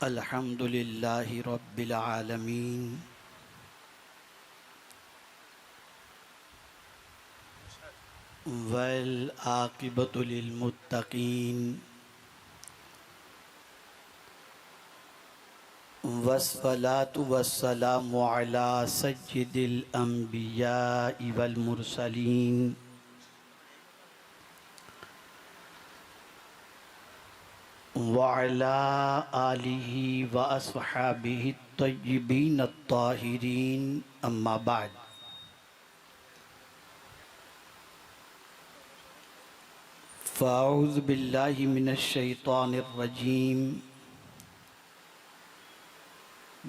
الحمد للہ رب العالمین والعاقبۃ للمتقین والصلاة والسلام علی سید الانبیاء والمرسلین وعلى آلہ واصحابہ الطیبین الطاہرین اما بعد فاعوذ باللہ من الشیطان الرجیم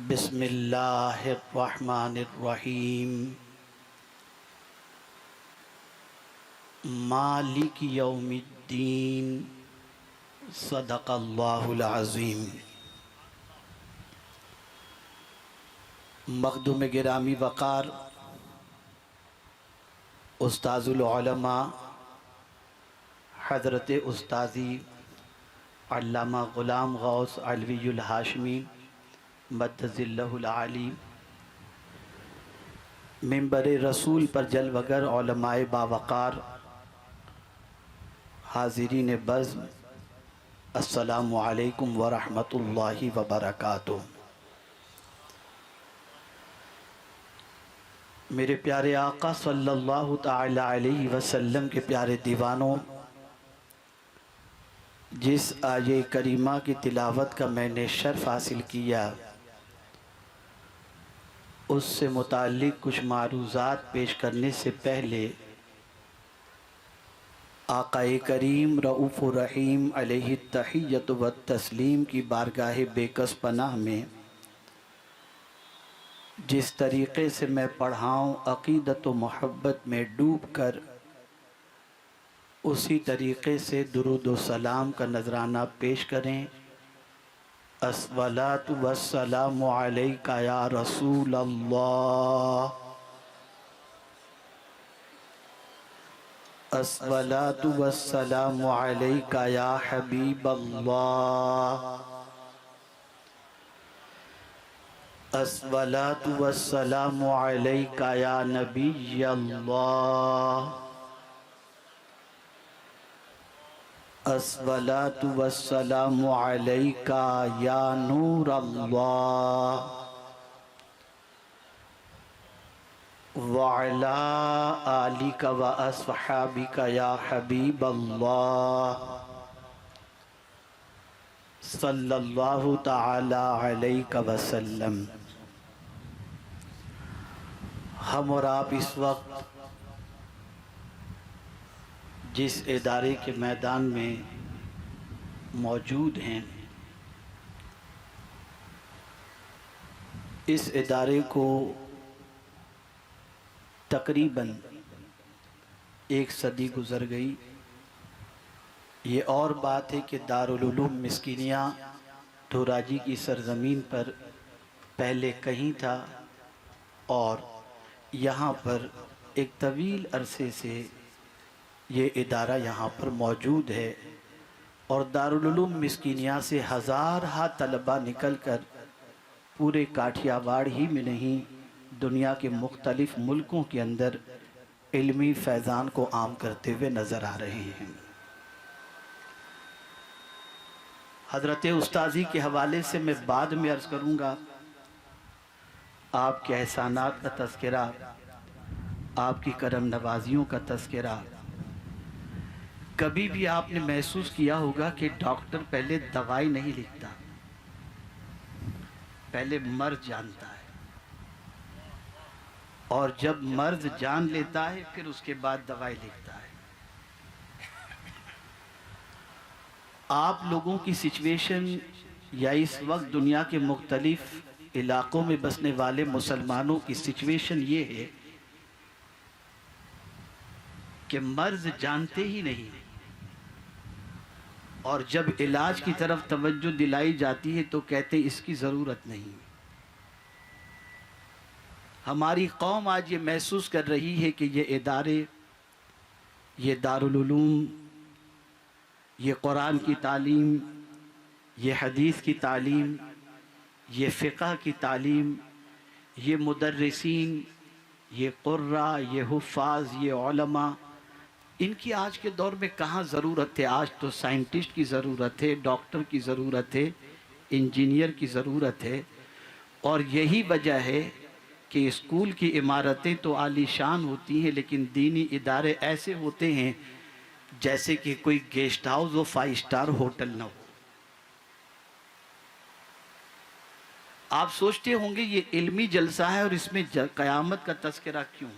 بسم اللہ الرحمن الرحیم مالک یوم الدین صدق اللہ العظیم۔ مخدوم گرامی وقار استاذ العلماء حضرت استاذی علامہ غلام غوث علوی الہاشمی مدظ اللہ العالی، منبر رسول پر جلوگر علماء باوقار، حاضرین بزم، السلام علیکم ورحمۃ اللہ وبرکاتہ۔ میرے پیارے آقا صلی اللہ تعالی علیہ وسلم کے پیارے دیوانوں، جس آیے کریمہ کی تلاوت کا میں نے شرف حاصل کیا، اس سے متعلق کچھ معروضات پیش کرنے سے پہلے آقا کریم رؤوف الرحیم علیہ التحیۃ والتسلیم کی بارگاہ بے کس پناہ میں جس طریقے سے میں پڑھاؤں عقیدت و محبت میں ڈوب کر اسی طریقے سے درود و سلام کا نذرانہ پیش کریں۔ الصلاۃ والسلام علیک یا رسول اللہ، الصلاۃ والسلام علیک یا حبیب اللہ، الصلاۃ والسلام علیک یا نبی اللہ، الصلاۃ والسلام علیک یا نور اللہ، وعلی آلک واصحابک یا حبیب اللہ، صلی اللہ تعالی علیہ وسلم۔ ہم اور آپ اس وقت جس ادارے کے میدان میں موجود ہیں، اس ادارے کو تقریباً 1 صدی گزر گئی۔ یہ اور بات ہے کہ دارالعلوم مسکینیہ دھوراجی کی سرزمین پر پہلے کہیں تھا، اور یہاں پر ایک طویل عرصے سے یہ ادارہ یہاں پر موجود ہے، اور دارالعلوم مسکینیہ سے ہزارہ طلبہ نکل کر پورے کاٹھیا واڑ ہی میں نہیں، دنیا کے مختلف ملکوں کے اندر علمی فیضان کو عام کرتے ہوئے نظر آ رہے ہیں۔ حضرت استاذی کے حوالے سے میں بعد میں عرض کروں گا۔ آپ کے احسانات کا تذکرہ، آپ کی کرم نوازیوں کا تذکرہ، کبھی بھی آپ نے محسوس کیا ہوگا کہ ڈاکٹر پہلے دوائی نہیں لکھتا، پہلے مرض جانتا ہے، اور جب مرض جان لیتا ہے پھر اس کے بعد دوائی لکھتا ہے۔ آپ لوگوں کی سچویشن یا اس وقت دنیا کے مختلف علاقوں میں بسنے والے مسلمانوں کی سچویشن یہ ہے کہ مرض جانتے ہی نہیں، اور جب علاج کی طرف توجہ دلائی جاتی ہے تو کہتے ہیں اس کی ضرورت نہیں۔ ہماری قوم آج یہ محسوس کر رہی ہے کہ یہ ادارے، یہ دارالعلوم، یہ قرآن کی تعلیم، یہ حدیث کی تعلیم، یہ فقہ کی تعلیم، یہ مدرسین، یہ قرہ، یہ حفاظ، یہ علماء، ان کی آج کے دور میں کہاں ضرورت ہے؟ آج تو سائنٹسٹ کی ضرورت ہے، ڈاکٹر کی ضرورت ہے، انجینئر کی ضرورت ہے۔ اور یہی وجہ ہے کہ اسکول کی عمارتیں تو عالی شان ہوتی ہیں، لیکن دینی ادارے ایسے ہوتے ہیں جیسے کہ کوئی گیسٹ ہاؤس و 5 اسٹار ہوٹل نہ ہو۔ آپ سوچتے ہوں گے یہ علمی جلسہ ہے اور اس میں قیامت کا تذکرہ کیوں؟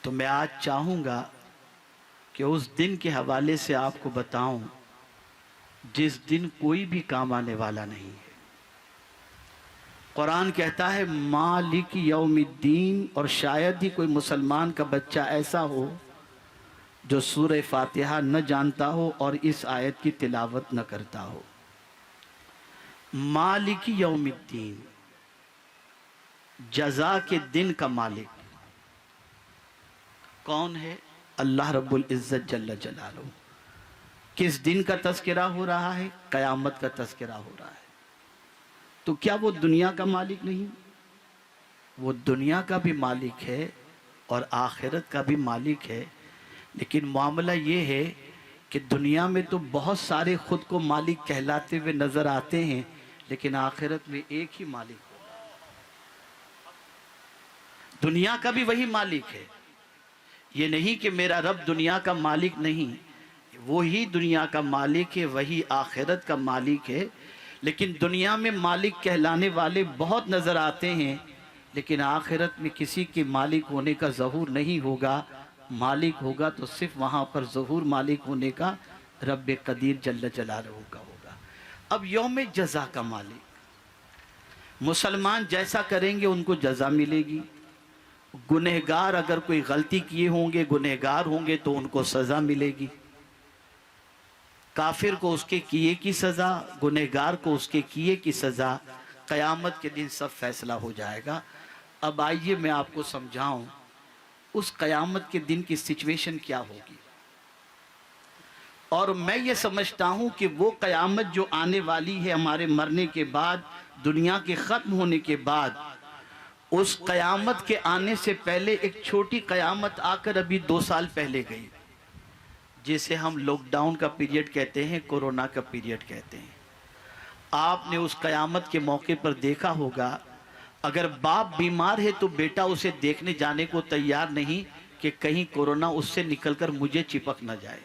تو میں آج چاہوں گا کہ اس دن کے حوالے سے آپ کو بتاؤں جس دن کوئی بھی کام آنے والا نہیں ہے۔ قرآن کہتا ہے مالک یوم الدین، اور شاید ہی کوئی مسلمان کا بچہ ایسا ہو جو سورہ فاتحہ نہ جانتا ہو اور اس آیت کی تلاوت نہ کرتا ہو۔ مالک یوم الدین، جزا کے دن کا مالک کون ہے؟ اللہ رب العزت جل جلالہ۔ کس دن کا تذکرہ ہو رہا ہے؟ قیامت کا تذکرہ ہو رہا ہے۔ تو کیا وہ دنیا کا مالک نہیں؟ وہ دنیا کا بھی مالک ہے اور آخرت کا بھی مالک ہے، لیکن معاملہ یہ ہے کہ دنیا میں تو بہت سارے خود کو مالک کہلاتے ہوئے نظر آتے ہیں، لیکن آخرت میں ایک ہی مالک ہوگا۔ دنیا کا بھی وہی مالک ہے، یہ نہیں کہ میرا رب دنیا کا مالک نہیں، وہی دنیا کا مالک ہے، وہی آخرت کا مالک ہے، لیکن دنیا میں مالک کہلانے والے بہت نظر آتے ہیں، لیکن آخرت میں کسی کے مالک ہونے کا ظہور نہیں ہوگا۔ مالک ہوگا تو صرف وہاں پر ظہور مالک ہونے کا رب قدیر جل جلالہ کا ہوگا۔ اب یوم جزا کا مالک، مسلمان جیسا کریں گے ان کو جزا ملے گی۔ گنہگار اگر کوئی غلطی کیے ہوں گے، گنہگار ہوں گے تو ان کو سزا ملے گی۔ کافر کو اس کے کیے کی سزا، گنہگار کو اس کے کیے کی سزا، قیامت کے دن سب فیصلہ ہو جائے گا۔ اب آئیے میں آپ کو سمجھاؤں اس قیامت کے دن کی سچویشن کیا ہوگی۔ اور میں یہ سمجھتا ہوں کہ وہ قیامت جو آنے والی ہے ہمارے مرنے کے بعد، دنیا کے ختم ہونے کے بعد، اس قیامت کے آنے سے پہلے ایک چھوٹی قیامت آ کر ابھی 2 سال پہلے گئی، جسے ہم لاک ڈاؤن کا پیریڈ کہتے ہیں، کورونا کا پیریڈ کہتے ہیں۔ آپ نے اس قیامت کے موقع پر دیکھا ہوگا، اگر باپ بیمار ہے تو بیٹا اسے دیکھنے جانے کو تیار نہیں کہ کہیں کورونا اس سے نکل کر مجھے چپک نہ جائے۔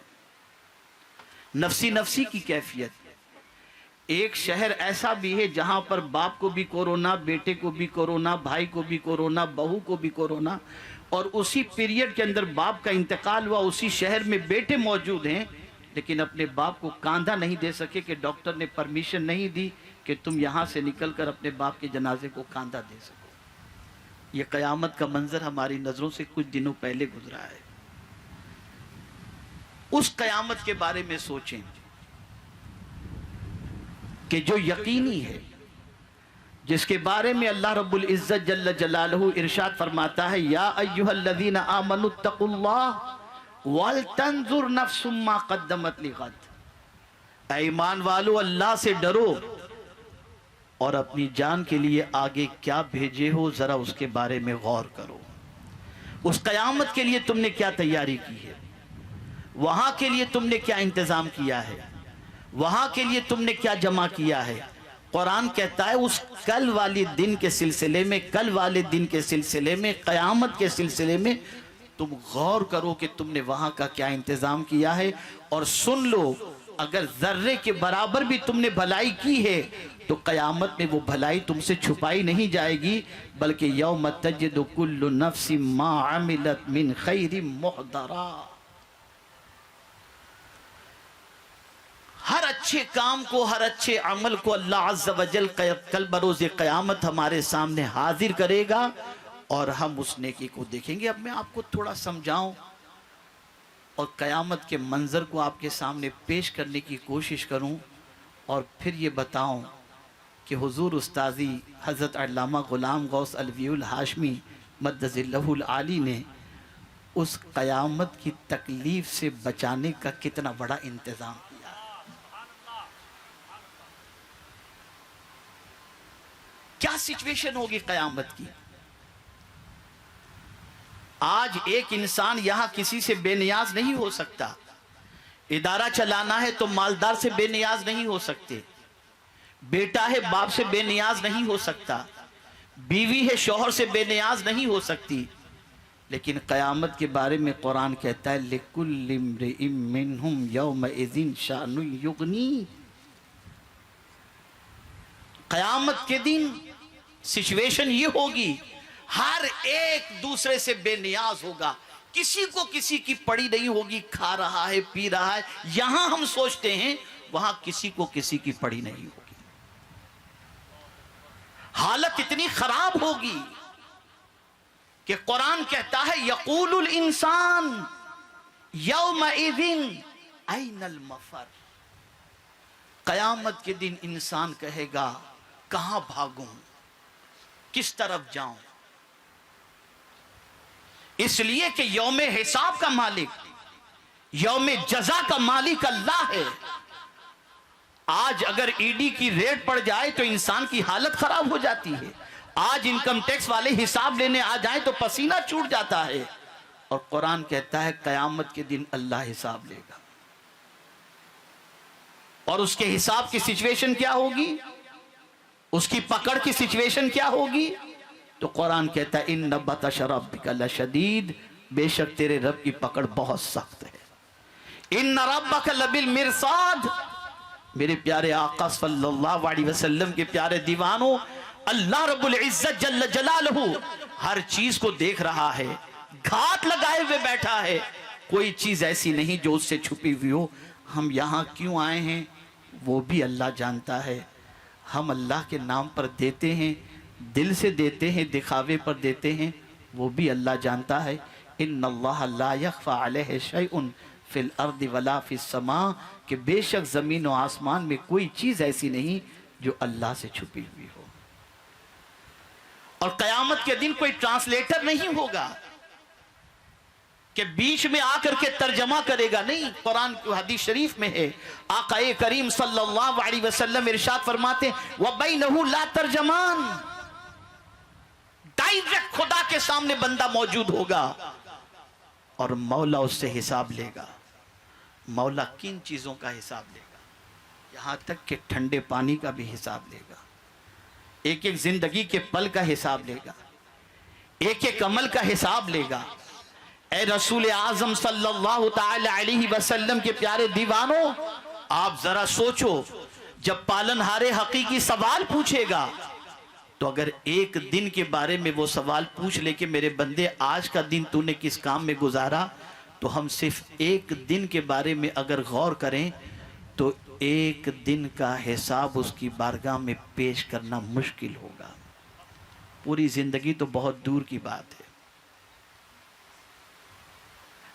نفسی نفسی کی کیفیت۔ ایک شہر ایسا بھی ہے جہاں پر باپ کو بھی کورونا، بیٹے کو بھی کورونا، بھائی کو بھی کورونا، بہو کو بھی کورونا، اور اسی پیریڈ کے اندر باپ کا انتقال ہوا، اسی شہر میں بیٹے موجود ہیں لیکن اپنے باپ کو کاندھا نہیں دے سکے کہ ڈاکٹر نے پرمیشن نہیں دی کہ تم یہاں سے نکل کر اپنے باپ کے جنازے کو کاندھا دے سکو۔ یہ قیامت کا منظر ہماری نظروں سے کچھ دنوں پہلے گزرا ہے۔ اس قیامت کے بارے میں سوچیں کہ جو یقینی ہے، جس کے بارے میں اللہ رب العزت جل جلالہ ارشاد فرماتا ہے یا ایھا الذین آمنوا اتقوا اللہ وَلْتَنْظُرْ نَفْسٌ مَّا قَدَّمَتْ لِغَدٍ۔ اے ایمان والو، اللہ سے ڈرو اور اپنی جان کے لیے آگے کیا بھیجے ہو ذرا اس کے بارے میں غور کرو۔ اس قیامت کے لیے تم نے کیا تیاری کی ہے، وہاں کے لیے تم نے کیا انتظام کیا ہے، وہاں کے لیے تم نے کیا جمع کیا ہے۔ قرآن کہتا ہے اس کل والے دن کے سلسلے میں، کل والے دن کے سلسلے میں، قیامت کے سلسلے میں تم غور کرو کہ تم نے وہاں کا کیا انتظام کیا ہے، اور سن لو اگر ذرے کے برابر بھی تم نے بھلائی کی ہے تو قیامت میں وہ بھلائی تم سے چھپائی نہیں جائے گی، بلکہ یوم تجد کل نفس ما عملت من خیر محضرا۔ ہر اچھے کام کو، ہر اچھے عمل کو اللہ عز و جل کل بروز قیامت ہمارے سامنے حاضر کرے گا اور ہم اس نیکی کو دیکھیں گے۔ اب میں آپ کو تھوڑا سمجھاؤں اور قیامت کے منظر کو آپ کے سامنے پیش کرنے کی کوشش کروں، اور پھر یہ بتاؤں کہ حضور استاذی حضرت علامہ غلام غوث علوی الہاشمی مد ظلہ العالی نے اس قیامت کی تکلیف سے بچانے کا کتنا بڑا انتظام کیا۔ کیا سچویشن ہوگی قیامت کی؟ آج ایک انسان یہاں کسی سے بے نیاز نہیں ہو سکتا، ادارہ چلانا ہے تو مالدار سے بے نیاز نہیں ہو سکتے، بیٹا ہے باپ سے بے نیاز نہیں ہو سکتا، بیوی ہے شوہر سے بے نیاز نہیں ہو سکتی، لیکن قیامت کے بارے میں قرآن کہتا ہے لِكُلِّ امْرِئٍ مِّنْهُمْ يَوْمَئِذٍ شَأْنٌ يُغْنِيهِ۔ قیامت کے دن سچویشن یہ ہوگی، ہر ایک دوسرے سے بے نیاز ہوگا، کسی کو کسی کی پڑی نہیں ہوگی، کھا رہا ہے پی رہا ہے، یہاں ہم سوچتے ہیں وہاں کسی کو کسی کی پڑی نہیں ہوگی، حالت اتنی خراب ہوگی کہ قرآن کہتا ہے یقول الانسان یومئذ این المفر۔ قیامت کے دن انسان کہے گا کہاں بھاگوں، کس طرف جاؤں؟ اس لیے کہ یوم حساب کا مالک، یوم جزا کا مالک اللہ ہے۔ آج اگر ای ڈی کی ریڈ پڑ جائے تو انسان کی حالت خراب ہو جاتی ہے، آج انکم ٹیکس والے حساب لینے آ جائیں تو پسینہ چھوٹ جاتا ہے، اور قرآن کہتا ہے قیامت کے دن اللہ حساب لے گا، اور اس کے حساب کی سچویشن کیا ہوگی، اس کی پکڑ کی سچویشن کیا ہوگی؟ تو قرآن کہتا ہے ان بطش ربک لشدید، بے شک تیرے رب کی پکڑ بہت سخت ہے، ان ربک لبالمرصاد۔ میرے پیارے آقا صلی اللہ علیہ وسلم کے پیارے دیوانوں، اللہ رب العزت جل جلالہ ہر چیز کو دیکھ رہا ہے، گھات لگائے ہوئے بیٹھا ہے، کوئی چیز ایسی نہیں جو اس سے چھپی ہوئی ہو۔ ہم یہاں کیوں آئے ہیں وہ بھی اللہ جانتا ہے، ہم اللہ کے نام پر دیتے ہیں، دل سے دیتے ہیں، دکھاوے پر دیتے ہیں، وہ بھی اللہ جانتا ہے۔ ان اللہ لا یخفی علیہ شیء فی الارض ولا فی السماء، کہ بے شک زمین و آسمان میں کوئی چیز ایسی نہیں جو اللہ سے چھپی ہوئی ہو۔ اور قیامت کے دن کوئی ٹرانسلیٹر نہیں ہوگا کہ بیچ میں آ کر کے ترجمہ کرے گا، نہیں۔ قرآن کی حدیث شریف میں ہے، آقا کریم صلی اللہ علیہ وسلم ارشاد فرماتے ہیں وَبَيْنَهُ لَا تَرْجَمَانِ، ڈائریکٹ خدا کے سامنے بندہ موجود ہوگا اور مولا اس سے حساب لے گا۔ مولا کن چیزوں کا حساب لے گا؟ یہاں تک کہ ٹھنڈے پانی کا بھی حساب لے گا، ایک ایک زندگی کے پل کا حساب لے گا، ایک ایک عمل کا حساب لے گا۔ اے رسول اعظم صلی اللہ تعالی علیہ وسلم کے پیارے دیوانوں، آپ ذرا سوچو، جب پالنہار حقیقی سوال پوچھے گا تو اگر ایک دن کے بارے میں وہ سوال پوچھ لے کہ میرے بندے آج کا دن تو نے کس کام میں گزارا، تو ہم صرف ایک دن کے بارے میں اگر غور کریں تو ایک دن کا حساب اس کی بارگاہ میں پیش کرنا مشکل ہوگا، پوری زندگی تو بہت دور کی بات ہے۔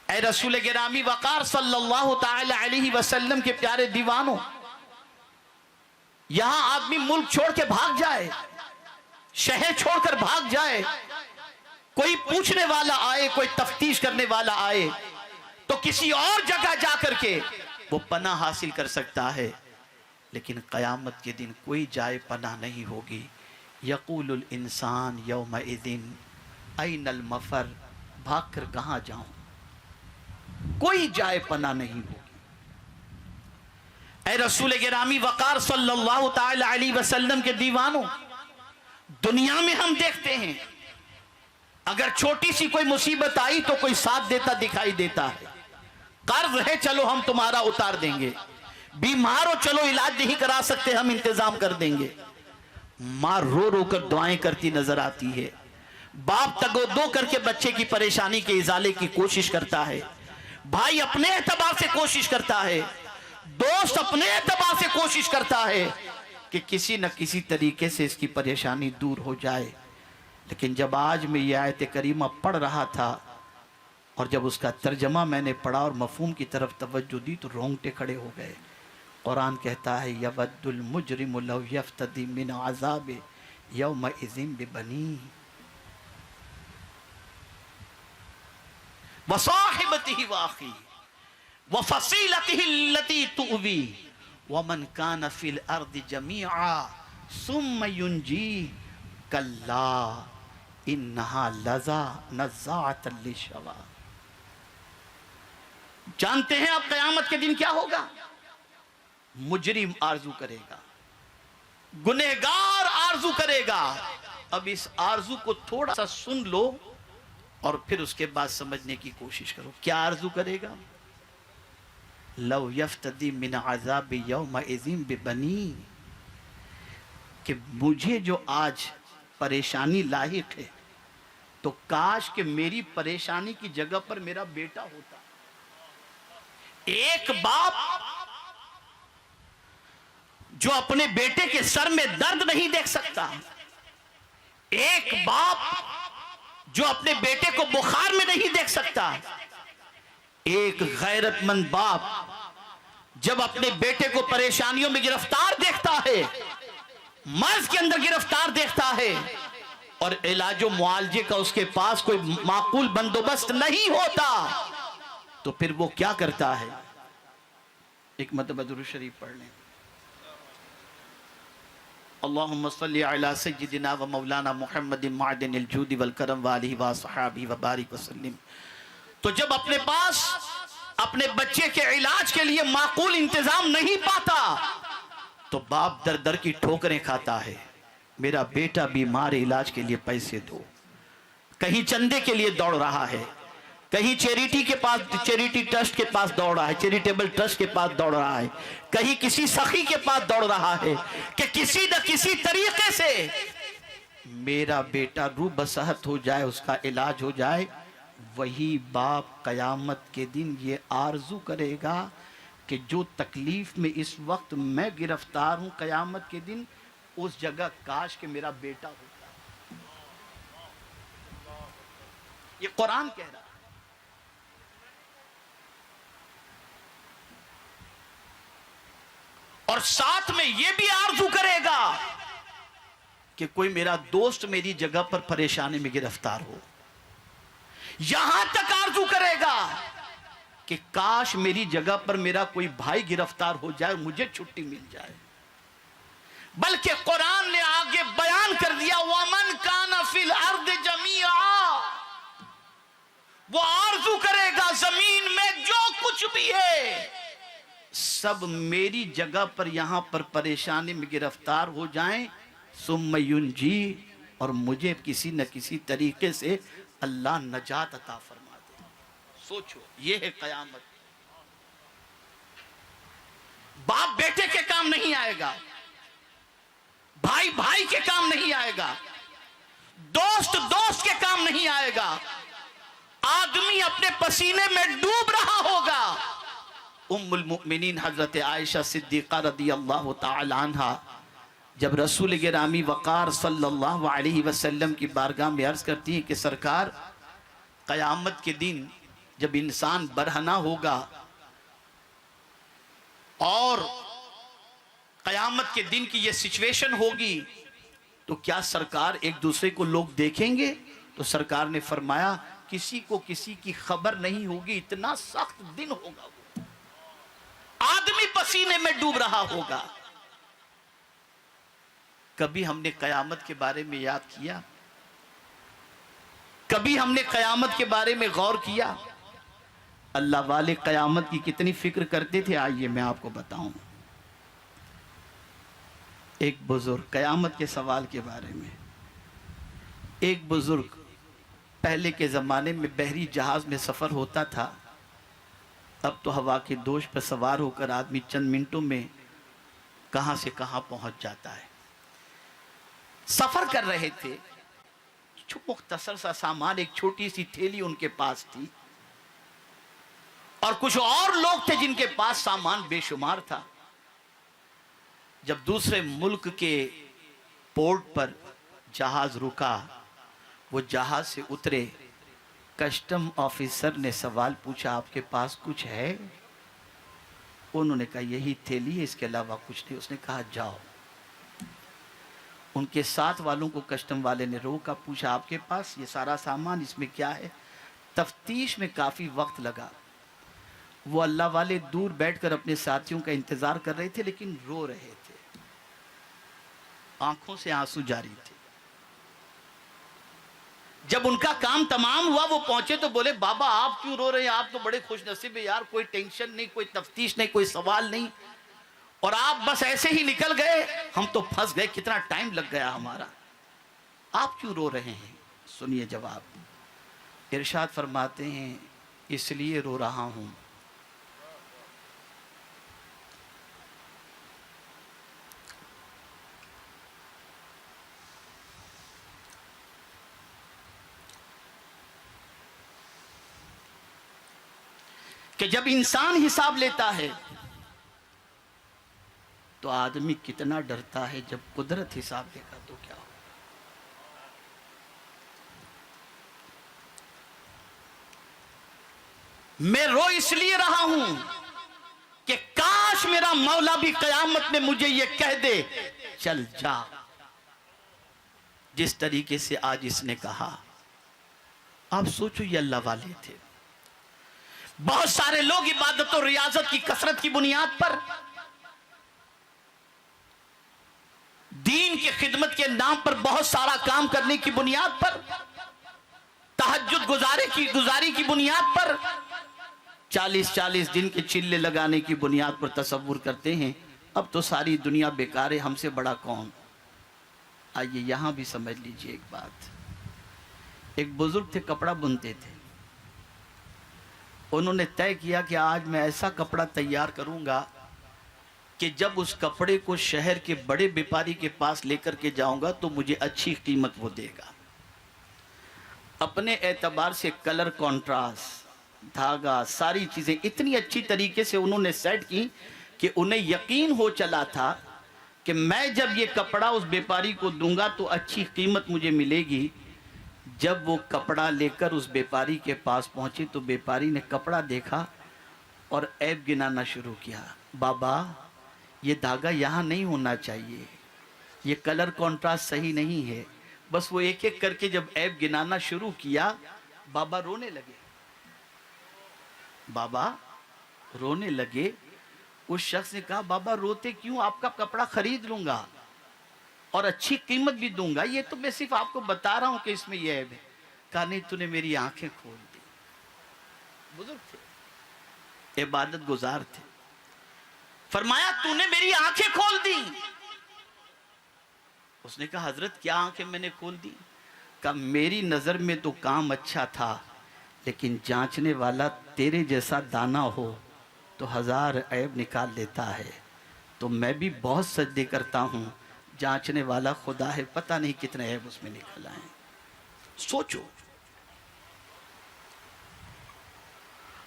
اے رسول گرامی وقار صلی اللہ تعالی علیہ وسلم کے پیارے دیوانوں، یہاں آدمی ملک چھوڑ کے بھاگ جائے، شہر چھوڑ کر بھاگ جائے، کوئی پوچھنے والا آئے، کوئی تفتیش کرنے والا آئے تو کسی اور جگہ جا کر کے وہ پناہ حاصل کر سکتا ہے، لیکن قیامت کے دن کوئی جائے پناہ نہیں ہوگی۔ یقول الانسان یومئذ این المفر، بھاگ کر کہاں جاؤں، کوئی جائے پناہ نہیں ہوگی۔ اے رسول گرامی وقار صلی اللہ تعالی علیہ وسلم کے دیوانوں، دنیا میں ہم دیکھتے ہیں اگر چھوٹی سی کوئی مصیبت آئی تو کوئی ساتھ دیتا دکھائی دیتا ہے، قرض ہے چلو ہم تمہارا اتار دیں گے، بیمار ہو چلو علاج نہیں کرا سکتے ہم انتظام کر دیں گے، ماں رو رو کر دعائیں کرتی نظر آتی ہے، باپ تگو دو کر کے بچے کی پریشانی کے ازالے کی کوشش کرتا ہے، بھائی اپنے اعتبار سے کوشش کرتا ہے، دوست اپنے اعتبار سے کوشش کرتا ہے کہ کسی نہ کسی طریقے سے اس کی پریشانی دور ہو جائے۔ لیکن جب آج میں یہ آیت کریمہ پڑھ رہا تھا اور جب اس کا ترجمہ میں نے پڑھا اور مفہوم کی طرف توجہ دی تو رونگٹے کھڑے ہو گئے۔ قرآن کہتا ہے یود المجرم لو یفتدی من عذاب یومئذ ببنیہ وصاحبتہ واخیہ وفصیلتہ التی تؤویہ ومن کان فی الارض جمیعا ثم ینجیہ کلا انہا لظا نزاعۃ للشوا. جانتے ہیں آپ قیامت کے دن کیا ہوگا؟ مجرم آرزو کرے گا، گنہگار آرزو کرے گا. اب اس آرزو کو تھوڑا سا سن لو اور پھر اس کے بعد سمجھنے کی کوشش کرو. کیا آرزو کرے گا؟ لو یفتدی من عذاب یومئذ ببنی، کہ مجھے جو آج پریشانی لاحق ہے تو کاش کہ میری پریشانی کی جگہ پر میرا بیٹا ہوتا. ایک باپ جو اپنے بیٹے کے سر میں درد نہیں دیکھ سکتا، ایک باپ جو اپنے بیٹے کو بخار میں نہیں دیکھ سکتا، ایک غیرت مند باپ جب اپنے بیٹے کو پریشانیوں میں گرفتار دیکھتا ہے، مرض کے اندر گرفتار دیکھتا ہے، اور علاج و معالجے کا اس کے پاس کوئی معقول بندوبست نہیں ہوتا، تو پھر وہ کیا کرتا ہے؟ ایک مرتبہ درود شریف پڑھ لیں. اللہم صلی علی سیدنا و مولانا محمد معدن الجود والکرم وآلہ وصحابہ وبارک وسلم. تو جب اپنے پاس اپنے بچے کے علاج کے لیے معقول انتظام نہیں پاتا تو باپ در در کی ٹھوکریں کھاتا ہے. میرا بیٹا بیمار، علاج کے لیے پیسے دو. کہیں چندے کے لیے دوڑ رہا ہے، کہیں چیریٹی کے پاس، چیریٹی ٹرسٹ کے پاس دوڑ رہا ہے، چیریٹیبل ٹرسٹ کے پاس دوڑ رہا ہے، کہیں کسی سخی کے پاس دوڑ رہا ہے کہ کسی نہ کسی طریقے سے میرا بیٹا روح بصحت ہو جائے، اس کا علاج ہو جائے. وہی باپ قیامت کے دن یہ آرزو کرے گا کہ جو تکلیف میں اس وقت میں گرفتار ہوں، قیامت کے دن اس جگہ کاش کہ میرا بیٹا ہوتا. یہ قرآن کہہ رہا ہے. اور ساتھ میں یہ بھی آرزو کرے گا کہ کوئی میرا دوست میری جگہ پر پریشانی میں گرفتار ہو. یہاں تک آرزو کرے گا کہ کاش میری جگہ پر میرا کوئی بھائی گرفتار ہو جائے، مجھے چھٹی مل جائے. بلکہ قرآن نے آگے بیان کر دیا وَمَنْ كَانَ فِي الْأَرْضِ جَمِيعًا، وہ آرزو کرے گا زمین میں جو کچھ بھی ہے سب میری جگہ پر یہاں پر پریشانی میں گرفتار ہو جائیں، ثُمَّ يُنْجِي، اور مجھے کسی نہ کسی طریقے سے اللہ نجات عطا فرما دے. سوچو، یہ ہے قیامت. باپ بیٹے کے کام نہیں آئے گا، بھائی بھائی کے کام نہیں آئے گا، دوست دوست کے کام نہیں آئے گا. آدمی اپنے پسینے میں ڈوب رہا ہوگا. ام المؤمنین حضرت عائشہ صدیقہ رضی اللہ تعالی عنہ جب رسول گرامی وقار صلی اللہ علیہ وسلم کی بارگاہ میں عرض کرتی ہیں کہ سرکار، قیامت کے دن جب انسان برہنہ ہوگا اور قیامت کے دن کی یہ سچویشن ہوگی تو کیا سرکار ایک دوسرے کو لوگ دیکھیں گے؟ تو سرکار نے فرمایا کسی کو کسی کی خبر نہیں ہوگی، اتنا سخت دن ہوگا. وہ آدمی پسینے میں ڈوب رہا ہوگا. کبھی ہم نے قیامت کے بارے میں یاد کیا؟ کبھی ہم نے قیامت کے بارے میں غور کیا؟ اللہ والے قیامت کی کتنی فکر کرتے تھے. آئیے میں آپ کو بتاؤں. ایک بزرگ، قیامت کے سوال کے بارے میں، ایک بزرگ پہلے کے زمانے میں بحری جہاز میں سفر ہوتا تھا. اب تو ہوا کے دوش پر سوار ہو کر آدمی چند منٹوں میں کہاں سے کہاں پہنچ جاتا ہے. سفر کر رہے تھے، مختصر سا سامان، ایک چھوٹی سی تھیلی ان کے پاس تھی، اور کچھ اور لوگ تھے جن کے پاس سامان بے شمار تھا. جب دوسرے ملک کے پورٹ پر جہاز رکا، وہ جہاز سے اترے، کسٹم آفیسر نے سوال پوچھا آپ کے پاس کچھ ہے؟ انہوں نے کہا یہی تھیلی ہے، اس کے علاوہ کچھ نہیں. اس نے کہا جاؤ. ان کے ساتھ والوں کو کسٹم والے نے روکا، پوچھا آپ کے پاس یہ سارا سامان، اس میں کیا ہے؟ تفتیش میں کافی وقت لگا. وہ اللہ والے دور بیٹھ کر اپنے ساتھیوں کا انتظار کر رہے تھے لیکن رو رہے تھے، آنکھوں سے آنسو جاری تھے. جب ان کا کام تمام ہوا وہ پہنچے تو بولے بابا آپ کیوں رو رہے ہیں؟ آپ تو بڑے خوش نصیب ہیں یار، کوئی ٹینشن نہیں، کوئی تفتیش نہیں، کوئی سوال نہیں، اور آپ بس ایسے ہی نکل گئے، ہم تو پھنس گئے، کتنا ٹائم لگ گیا ہمارا، آپ کیوں رو رہے ہیں؟ سنیے جواب، ارشاد فرماتے ہیں اس لیے رو رہا ہوں کہ جب انسان حساب لیتا ہے تو آدمی کتنا ڈرتا ہے، جب قدرت حساب لے گا تو کیا ہو؟ میں رو اس لیے رہا ہوں کہ کاش میرا مولا بھی قیامت میں مجھے یہ کہہ دے چل جا، جس طریقے سے آج اس نے کہا۔ آپ سوچو یہ اللہ والے تھے، بہت سارے لوگ عبادت و ریاضت کی کثرت کی بنیاد پر، دین کی خدمت کے نام پر بہت سارا کام کرنے کی بنیاد پر، تہجد گزاری کی بنیاد پر، 40 دن کے چلے لگانے کی بنیاد پر تصور کرتے ہیں اب تو ساری دنیا بیکار ہے، ہم سے بڑا کون؟ آئیے یہاں بھی سمجھ لیجئے ایک بات۔ ایک بزرگ تھے، کپڑا بنتے تھے، انہوں نے طے کیا کہ آج میں ایسا کپڑا تیار کروں گا کہ جب اس کپڑے کو شہر کے بڑے بیپاری کے پاس لے کر کے جاؤں گا تو مجھے اچھی قیمت وہ دے گا۔ اپنے اعتبار سے کلر کنٹراسٹ، دھاگا، ساری چیزیں اتنی اچھی طریقے سے انہوں نے سیٹ کی کہ انہیں یقین ہو چلا تھا کہ میں جب یہ کپڑا اس بیپاری کو دوں گا تو اچھی قیمت مجھے ملے گی۔ جب وہ کپڑا لے کر اس بیپاری کے پاس پہنچے تو بیپاری نے کپڑا دیکھا اور عیب گنانا شروع کیا۔ بابا یہ دھاگا یہاں نہیں ہونا چاہیے، یہ کلر کنٹراسٹ صحیح نہیں ہے، بس وہ ایک ایک کر کے جب عیب گنانا شروع کیا بابا رونے لگے۔ اس شخص نے کہا بابا روتے کیوں؟ آپ کا کپڑا خرید لوں گا اور اچھی قیمت بھی دوں گا، یہ تو میں صرف آپ کو بتا رہا ہوں کہ اس میں یہ عیب ہے۔ کہا نہیں، تو نے میری آنکھیں کھول دی۔ بزرگ تھے، عبادت گزار تھے، فرمایا تو نے میری آنکھیں کھول دی۔ اس نے کہا حضرت کیا آنکھیں میں نے کھول دی؟ کہا میری نظر میں تو کام اچھا تھا، لیکن جانچنے والا تیرے جیسا دانا ہو تو 1000 عیب نکال لیتا ہے، تو میں بھی بہت سجدے کرتا ہوں، جانچنے والا خدا ہے، پتہ نہیں کتنے عیب اس میں نکل آئے۔ سوچو،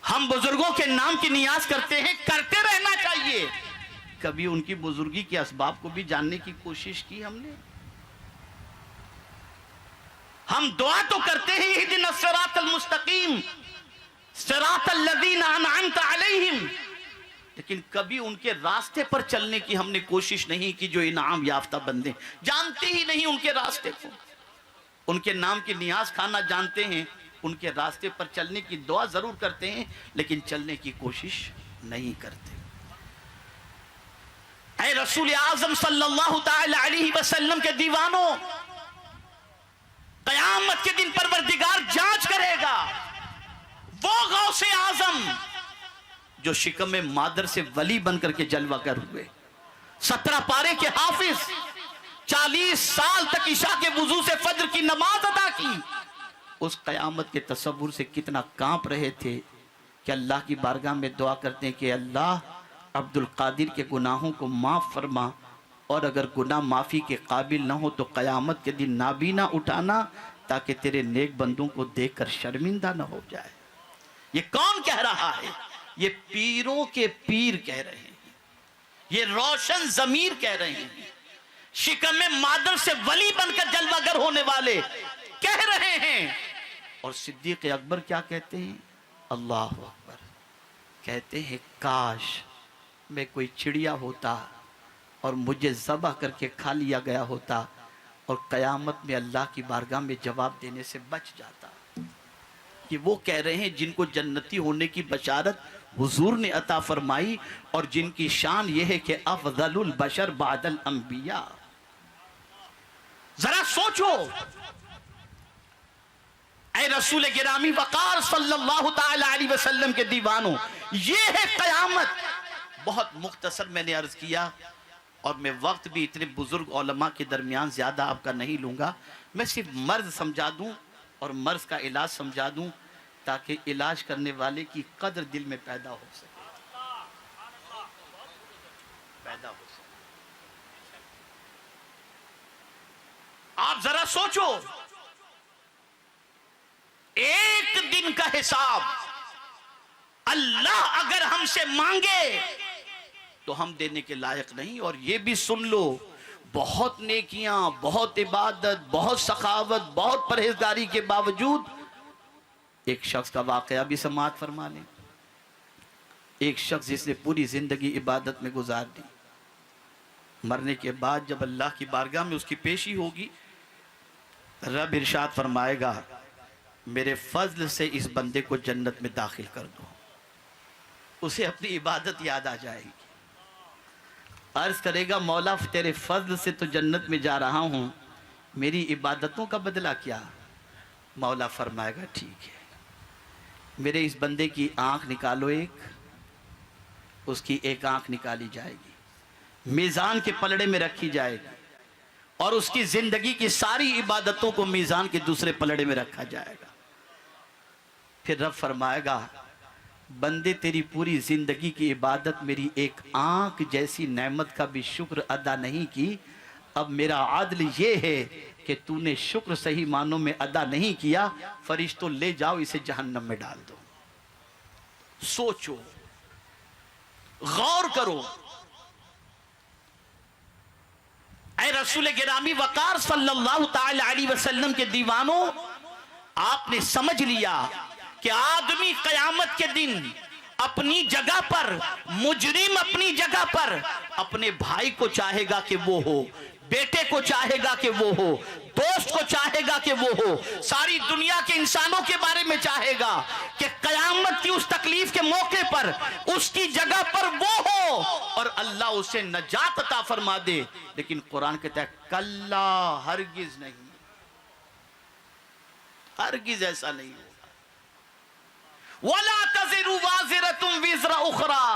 ہم بزرگوں کے نام کی نیاز کرتے ہیں، کرتے رہنا چاہیے۔ کبھی ان کی بزرگی کے اسباب کو بھی جاننے کی کوشش کی ہم نے؟ ہم دعا تو کرتے ہیں اہدنا الصراط المستقیم صراط الذین انعمت علیہم، لیکن کبھی ان کے راستے پر چلنے کی ہم نے کوشش نہیں کی جو انعام یافتہ بندے، جانتے ہی نہیں ان کے راستے کو، ان کے نام کی نیاز کھانا جانتے ہیں، ان کے راستے پر چلنے کی دعا ضرور کرتے ہیں لیکن چلنے کی کوشش نہیں کرتے۔ اے رسول اعظم صلی اللہ تعالی علیہ وسلم کے دیوانوں، قیامت کے دن پروردگار جانچ کرے گا وہ غوث اعظم جو شکم مادر سے ولی بن کر کے جلوہ گر ہوئے، 17 پارے کے حافظ، 40 سال تک عشاء کے وضو سے فجر کی نماز ادا کی، اس قیامت کے تصور سے کتنا کانپ رہے تھے کہ اللہ کی بارگاہ میں دعا کرتے ہیں کہ اللہ عبد القادر کے گناہوں کو معاف فرما، اور اگر گناہ معافی کے قابل نہ ہو تو قیامت کے دن نابینا اٹھانا تاکہ تیرے نیک بندوں کو دیکھ کر شرمندہ نہ ہو جائے۔ یہ کون کہہ رہا ہے؟ یہ پیروں کے پیر کہہ رہے ہیں، یہ روشن ضمیر کہہ رہے ہیں، شکم مادر سے ولی بن کر جلوہ گر ہونے والے کہہ رہے ہیں۔ اور صدیق اکبر کیا کہتے ہیں؟ اللہ اکبر، کہتے ہیں کاش میں کوئی چڑیا ہوتا اور مجھے ذبح کر کے کھا لیا گیا ہوتا اور قیامت میں اللہ کی بارگاہ میں جواب دینے سے بچ جاتا۔ کہ وہ کہہ رہے ہیں جن کو جنتی ہونے کی بشارت حضور نے عطا فرمائی اور جن کی شان یہ ہے کہ افضل البشر بعد الانبیاء۔ ذرا سوچو، اے رسول گرامی وقار صلی اللہ تعالی علیہ وسلم کے دیوانوں، یہ ہے قیامت۔ بہت مختصر میں نے عرض کیا، اور میں وقت بھی اتنے بزرگ علماء کے درمیان زیادہ آپ کا نہیں لوں گا، میں صرف مرض سمجھا دوں اور مرض کا علاج سمجھا دوں تاکہ علاج کرنے والے کی قدر دل میں پیدا ہو سکے، آپ ذرا سوچو، ایک دن کا حساب اللہ اگر ہم سے مانگے تو ہم دینے کے لائق نہیں۔ اور یہ بھی سن لو، بہت نیکیاں، بہت عبادت، بہت سخاوت، بہت پرہیزگاری کے باوجود ایک شخص کا واقعہ بھی سماعت فرما لیں۔ ایک شخص جس نے پوری زندگی عبادت میں گزار دی، مرنے کے بعد جب اللہ کی بارگاہ میں اس کی پیشی ہوگی، رب ارشاد فرمائے گا میرے فضل سے اس بندے کو جنت میں داخل کر دو۔ اسے اپنی عبادت یاد آ جائے گی، عرض کرے گا مولا تیرے فضل سے تو جنت میں جا رہا ہوں، میری عبادتوں کا بدلہ کیا؟ مولا فرمائے گا ٹھیک ہے، میرے اس بندے کی آنکھ نکالو، اس کی ایک آنکھ نکالی جائے گی، میزان کے پلڑے میں رکھی جائے گی، اور اس کی زندگی کی ساری عبادتوں کو میزان کے دوسرے پلڑے میں رکھا جائے گا۔ پھر رب فرمائے گا بندے تیری پوری زندگی کی عبادت میری ایک آنکھ جیسی نعمت کا بھی شکر ادا نہیں کی، اب میرا عدل یہ ہے کہ تو نے شکر صحیح معنوں میں ادا نہیں کیا، فرشتوں لے جاؤ اسے جہنم میں ڈال دو۔ سوچو، غور کرو، اے رسول گرامی وقار صلی اللہ تعالی علیہ وسلم کے دیوانوں، آپ نے سمجھ لیا کہ آدمی قیامت کے دن اپنی جگہ پر، مجرم اپنی جگہ پر اپنے بھائی کو چاہے گا کہ وہ ہو، بیٹے کو چاہے گا کہ وہ ہو، دوست کو چاہے گا کہ وہ ہو، ساری دنیا کے انسانوں کے بارے میں چاہے گا کہ قیامت کی اس تکلیف کے موقع پر اس کی جگہ پر وہ ہو اور اللہ اسے نجات عطا فرما دے۔ لیکن قرآن کہتا ہے کلا، ہرگز نہیں، ہرگز ایسا نہیں ہوگا۔ وَلَا تَزِرُ وَازِرَةٌ وِزْرَ أُخْرَى۔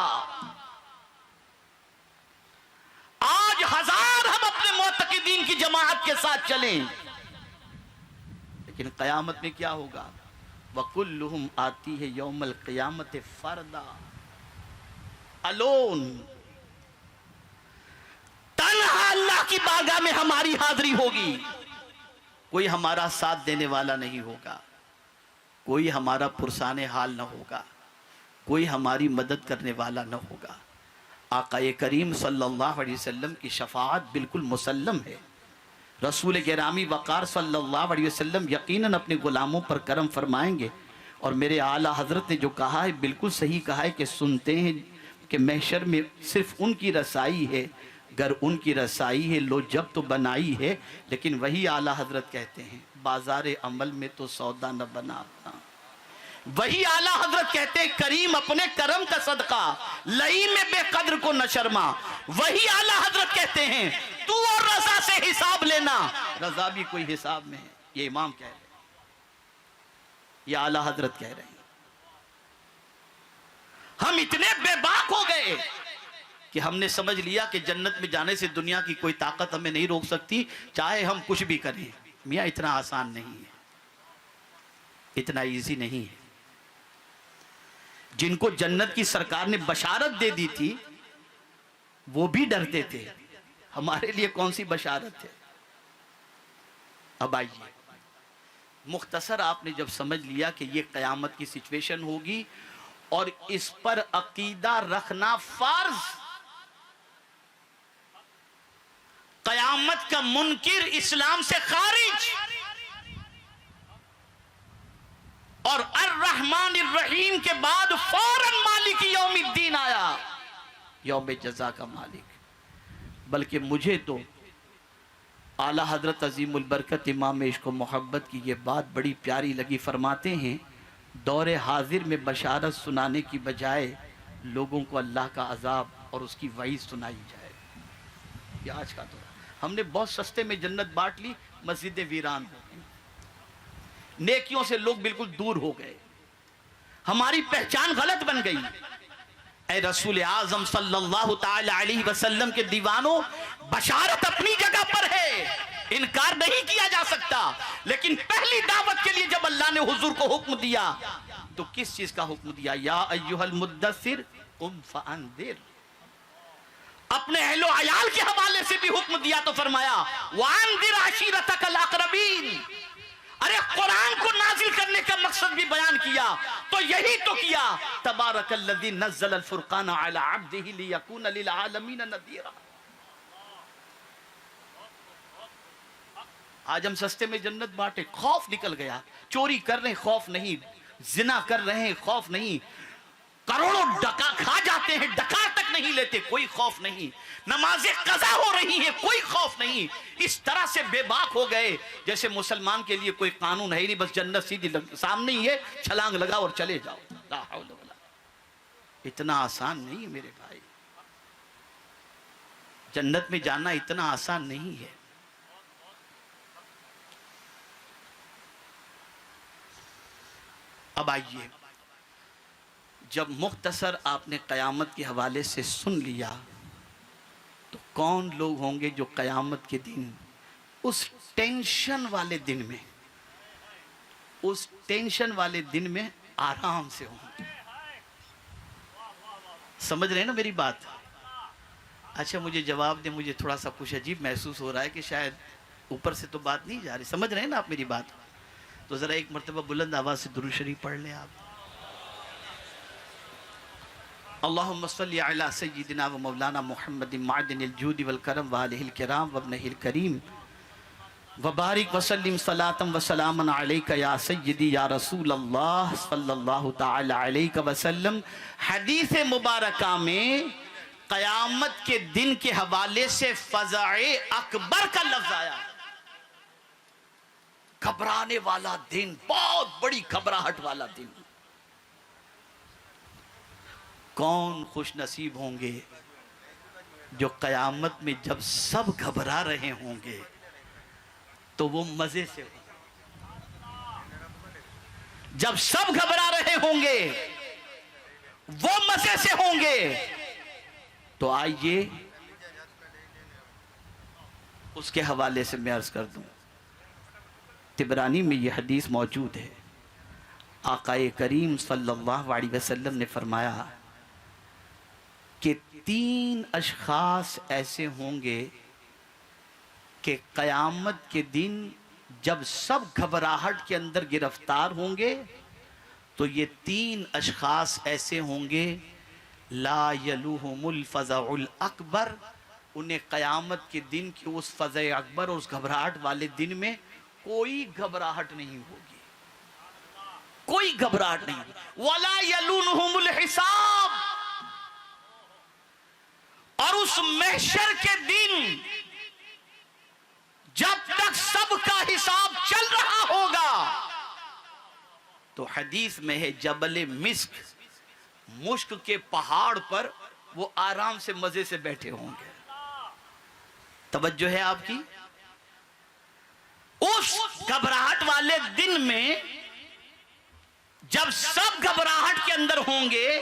آج ہزار ہم اپنے معتقدین کی جماعت کے ساتھ چلیں، لیکن قیامت میں کیا ہوگا؟ وَكُلُّهُمْ آتِيهِ يَوْمَ الْقِيَامَةِ فَرْدًا، alone، تنہا اللہ کی بارگاہ میں ہماری حاضری ہوگی، کوئی ہمارا ساتھ دینے والا نہیں ہوگا، کوئی ہمارا پرسان حال نہ ہوگا، کوئی ہماری مدد کرنے والا نہ ہوگا۔ آقا کریم صلی اللہ علیہ وسلم کی شفاعت بالکل مسلم ہے۔ رسول گرامی وقار صلی اللہ علیہ وسلم یقیناً اپنے غلاموں پر کرم فرمائیں گے، اور میرے اعلیٰ حضرت نے جو کہا ہے بالکل صحیح کہا ہے کہ سنتے ہیں کہ محشر میں صرف ان کی رسائی ہے، گر ان کی رسائی ہے لو جب تو بنائی ہے، لیکن وہی اعلیٰ حضرت کہتے ہیں بازار عمل میں تو سودا نہ بنا اپنا۔ وہی اعلیٰ حضرت کہتے ہیں کریم اپنے کرم کا صدقہ، لئی میں بے قدر کو نہ شرما۔ وہی اعلیٰ حضرت کہتے ہیں تو اور رضا سے حساب لینا، رضا بھی کوئی حساب میں ہے۔ یہ امام کہہ رہے ہیں، یہ اعلیٰ حضرت کہہ رہے ہیں۔ ہم اتنے بے باک ہو گئے کہ ہم نے سمجھ لیا کہ جنت میں جانے سے دنیا کی کوئی طاقت ہمیں نہیں روک سکتی، چاہے ہم کچھ بھی کریں۔ میاں اتنا آسان نہیں ہے، اتنا ایزی نہیں ہے۔ جن کو جنت کی سرکار نے بشارت دے دی تھی وہ بھی ڈرتے تھے، ہمارے لیے کون سی بشارت ہے؟ اب آئیے، مختصر آپ نے جب سمجھ لیا کہ یہ قیامت کی سچویشن ہوگی اور اس پر عقیدہ رکھنا فرض، قیامت کا منکر اسلام سے خارج، اور الرحمن الرحیم کے بعد فوراً مالک یوم الدین آیا، یوم جزا کا مالک۔ بلکہ مجھے تو اعلیٰ حضرت عظیم البرکت امام عشق و محبت کی یہ بات بڑی پیاری لگی، فرماتے ہیں دور حاضر میں بشارت سنانے کی بجائے لوگوں کو اللہ کا عذاب اور اس کی وعید سنائی جائے۔ یہ آج کا دور، ہم نے بہت سستے میں جنت بانٹ لی، مسجد ویران ہو گئی۔ نیکیوں سے لوگ بالکل دور ہو گئے، ہماری پہچان غلط بن گئی۔ اے رسول اعظم صلی اللہ تعالی علیہ وسلم کے دیوانوں، بشارت اپنی جگہ پر ہے، انکار نہیں کیا جا سکتا، لیکن پہلی دعوت کے لیے جب اللہ نے حضور کو حکم دیا تو کس چیز کا حکم دیا؟ یا ایھا المدثر قم فانذر۔ اپنے اہل و عیال کے حوالے سے بھی حکم دیا تو فرمایا وانذر عشیرتک الاقربین۔ ارے قرآن کو نازل کرنے کا مقصد بھی بیان کیا تو یہی تو کیا، تبارک الذی نزل الفرقان علی عبدہ لیکون للعالمین نذیرا۔ آج ہم سستے میں جنت بانٹے، خوف نکل گیا، چوری کر رہے ہیں خوف نہیں، زنا کر رہے ہیں خوف نہیں، کروڑوں ڈکا کھا جاتے ہیں ڈکا تک نہیں لیتے، کوئی خوف نہیں، نمازیں قضا ہو رہی ہیں کوئی خوف نہیں، اس طرح سے بے باک ہو گئے جیسے مسلمان کے لیے کوئی قانون ہے ہی نہیں، بس جنت سیدھی سامنے ہی ہے، چھلانگ لگاؤ اور چلے جاؤ۔ لا حول ولا، اتنا آسان نہیں ہے میرے بھائی، جنت میں جانا اتنا آسان نہیں ہے۔ اب آئیے، جب مختصر آپ نے قیامت کے حوالے سے سن لیا تو کون لوگ ہوں گے جو قیامت کے دن اس ٹینشن والے دن میں آرام سے ہوں گے؟ سمجھ رہے ہیں نا میری بات؟ اچھا مجھے جواب دیں، مجھے تھوڑا سا کچھ عجیب محسوس ہو رہا ہے کہ شاید اوپر سے تو بات نہیں جا رہی، سمجھ رہے ہیں نا آپ میری بات؟ تو ذرا ایک مرتبہ بلند آواز سے درود شریف پڑھ لیں آپ۔ اللہم صلی علی سیدنا و مولانا محمد معدن الجود والکرم وآلہ الکرام وابنہ الکریم وبارک وسلم صلاة و سلاما علیک یا سیدی یا رسول اللہ صلی اللہ تعالی علیہ وسلم۔ حدیث مبارکہ میں قیامت کے دن کے حوالے سے فزع اکبر کا لفظ آیا، گھبرانے والا دن، بہت بڑی گھبراہٹ والا دن۔ کون خوش نصیب ہوں گے جو قیامت میں جب سب گھبرا رہے ہوں گے تو وہ مزے سے ہوں گے، جب سب گھبرا رہے ہوں گے وہ مزے سے ہوں گے۔ تو آئیے اس کے حوالے سے میں عرض کر دوں، طبرانی میں یہ حدیث موجود ہے، آقا کریم صلی اللہ علیہ وسلم نے فرمایا کہ 3 اشخاص ایسے ہوں گے کہ قیامت کے دن جب سب گھبراہٹ کے اندر گرفتار ہوں گے تو یہ 3 اشخاص ایسے ہوں گے لا یلوہم الفزع الاکبر، انہیں قیامت کے دن کی اس فزع اکبر اور اس گھبراہٹ والے دن میں کوئی گھبراہٹ نہیں ہوگی، کوئی گھبراہٹ نہیں ہوگی۔ وَلَا يَلُونُهُمُ الْحِسَابِ، اور اس محشر کے دن جب تک سب کا حساب چل رہا ہوگا تو حدیث میں ہے جبل مسک، مشک کے پہاڑ پر وہ آرام سے مزے سے بیٹھے ہوں گے۔ توجہ ہے آپ کی؟ اس گھبراہٹ والے دن میں جب سب گھبراہٹ کے اندر ہوں گے،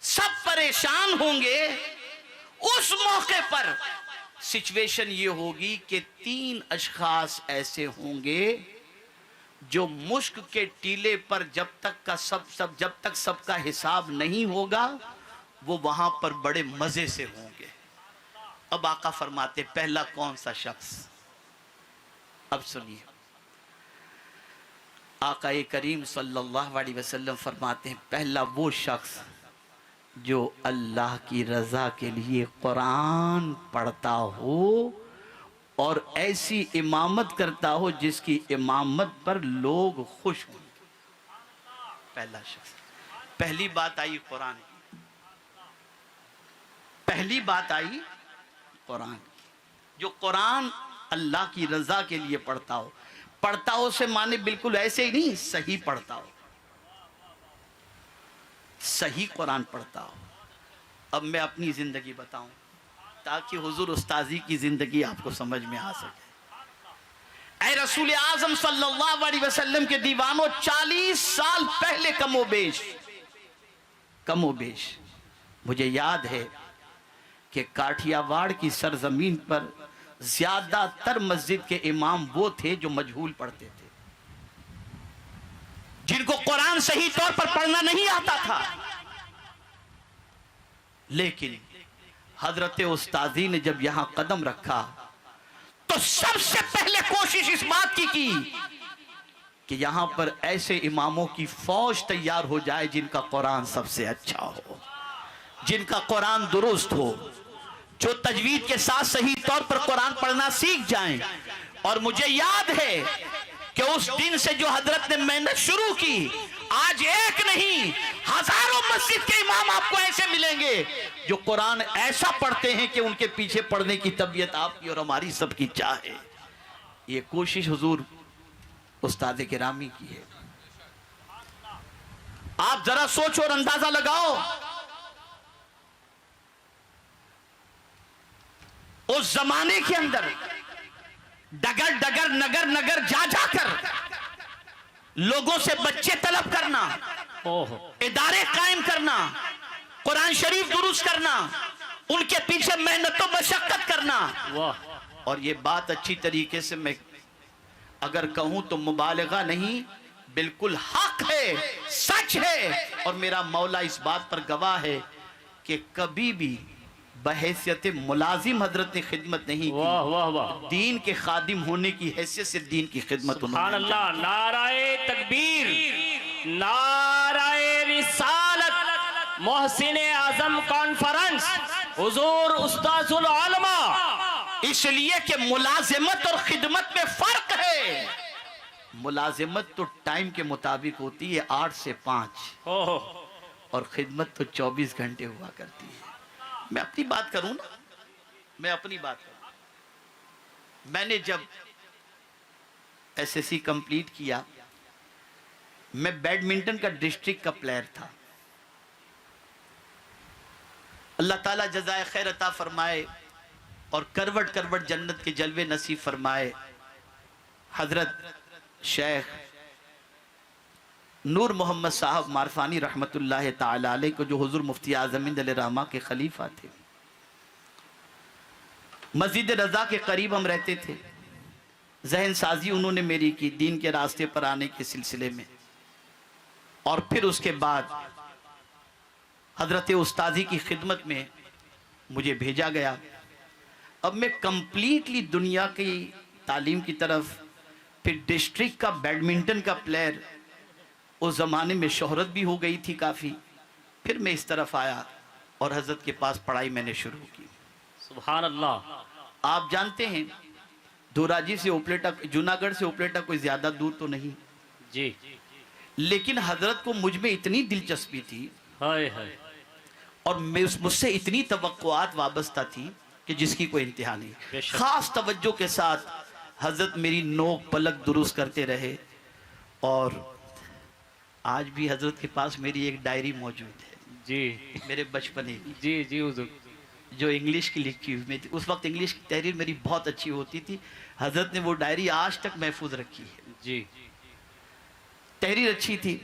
سب پریشان ہوں گے، اس موقع پر سچویشن یہ ہوگی کہ 3 اشخاص ایسے ہوں گے جو مشک کے ٹیلے پر جب تک سب کا حساب نہیں ہوگا وہ وہاں پر بڑے مزے سے ہوں گے۔ اب آقا فرماتے پہلا کون سا شخص؟ اب سنیے، آقا کریم صلی اللہ علیہ وسلم فرماتے ہیں پہلا وہ شخص جو اللہ کی رضا کے لیے قرآن پڑھتا ہو اور ایسی امامت کرتا ہو جس کی امامت پر لوگ خوش ہوں۔ پہلا شخص، پہلی بات آئی قرآن کی، پہلی بات آئی قرآن کی، جو قرآن اللہ کی رضا کے لیے پڑھتا ہو۔ پڑھتا ہو سے معنی بالکل ایسے ہی نہیں، صحیح پڑھتا ہو، صحیح قرآن پڑھتا ہو۔ اب میں اپنی زندگی بتاؤں تاکہ حضور استاذی کی زندگی آپ کو سمجھ میں آ سکے۔ اے رسول اعظم صلی اللہ علیہ وسلم کے دیوانوں، 40 سال پہلے کم و بیش مجھے یاد ہے کہ کاٹھیا واڑ کی سرزمین پر زیادہ تر مسجد کے امام وہ تھے جو مجہول پڑھتے تھے، جن کو قرآن صحیح طور پر پڑھنا نہیں آتا تھا. لیکن حضرت استاذی نے جب یہاں قدم رکھا تو سب سے پہلے کوشش اس بات کی کہ یہاں پر ایسے اماموں کی فوج تیار ہو جائے جن کا قرآن سب سے اچھا ہو، جن کا قرآن درست ہو، جو تجوید کے ساتھ صحیح طور پر قرآن پڑھنا سیکھ جائیں. اور مجھے یاد ہے کہ اس دن سے جو حضرت نے محنت شروع کی، آج ایک نہیں ہزاروں مسجد کے امام آپ کو ایسے ملیں گے جو قرآن ایسا پڑھتے ہیں کہ ان کے پیچھے پڑھنے کی طبیعت آپ کی اور ہماری سب کی چاہے. یہ کوشش حضور استاد گرامی کی ہے. آپ ذرا سوچو اور اندازہ لگاؤ، اس زمانے کے اندر ڈگر ڈگر نگر نگر جا جا کر لوگوں سے بچے طلب کرنا، ادارے قائم کرنا، قرآن شریف درست کرنا، ان کے پیچھے محنت و مشقت کرنا. اور یہ بات اچھی طریقے سے میں اگر کہوں تو مبالغہ نہیں، بالکل حق ہے، سچ ہے. اور میرا مولا اس بات پر گواہ ہے کہ کبھی بھی بحیثیت ملازم حضرت نے خدمت نہیں کی، دین کے خادم ہونے کی حیثیت سے دین کی خدمت. سبحان اللہ. نعرہ تکبیر، نعرہ رسالت، محسن اعظم کانفرنس، حضور استاذ العلماء. اس لیے کہ ملازمت اور خدمت میں فرق ہے. ملازمت تو ٹائم کے مطابق ہوتی ہے 8 سے 5، اور خدمت تو 24 گھنٹے ہوا کرتی ہے. میں اپنی بات کروں نا، میں نے جب ایس ایس سی کمپلیٹ کیا، میں بیڈمنٹن کا ڈسٹرکٹ کا پلیئر تھا. اللہ تعالیٰ جزائے خیر عطا فرمائے اور کروٹ کروٹ جنت کے جلوے نصیب فرمائے. حضرت شیخ نور محمد صاحب معرفانی رحمت اللہ تعالی علیہ کو، جو حضور مفتی اعظم ہند علیہ رحمہ کے خلیفہ تھے، مسجد رضا کے قریب ہم رہتے تھے. ذہن سازی انہوں نے میری کی دین کے راستے پر آنے کے سلسلے میں، اور پھر اس کے بعد حضرت استاذی کی خدمت میں مجھے بھیجا گیا. اب میں کمپلیٹلی دنیا کی تعلیم کی طرف، پھر ڈسٹرکٹ کا بیڈمنٹن کا پلیئر، اس زمانے میں شہرت بھی ہو گئی تھی کافی. پھر میں اس طرف آیا اور حضرت کے پاس پڑھائی میں نے شروع کی. سبحان اللہ. آپ جانتے ہیں دھوراجی سے اوپلیٹا، جوناگڑھ سے اوپلیٹا کوئی زیادہ دور تو نہیں جی، لیکن حضرت کو مجھ میں اتنی دلچسپی تھی اور مجھ سے اتنی توقعات وابستہ تھی کہ جس کی کوئی انتہا نہیں. خاص توجہ کے ساتھ حضرت میری نوک پلک درست کرتے رہے. اور آج بھی حضرت کے پاس میری ایک ڈائری موجود ہے جی، میرے بچپنے کی، جی جی حضور، جو انگلش کی لکھی ہوئی تھی. اس وقت انگلش کی تحریر میری بہت اچھی ہوتی تھی. حضرت نے وہ ڈائری آج تک محفوظ رکھی ہے. جی، تحریر اچھی تھی،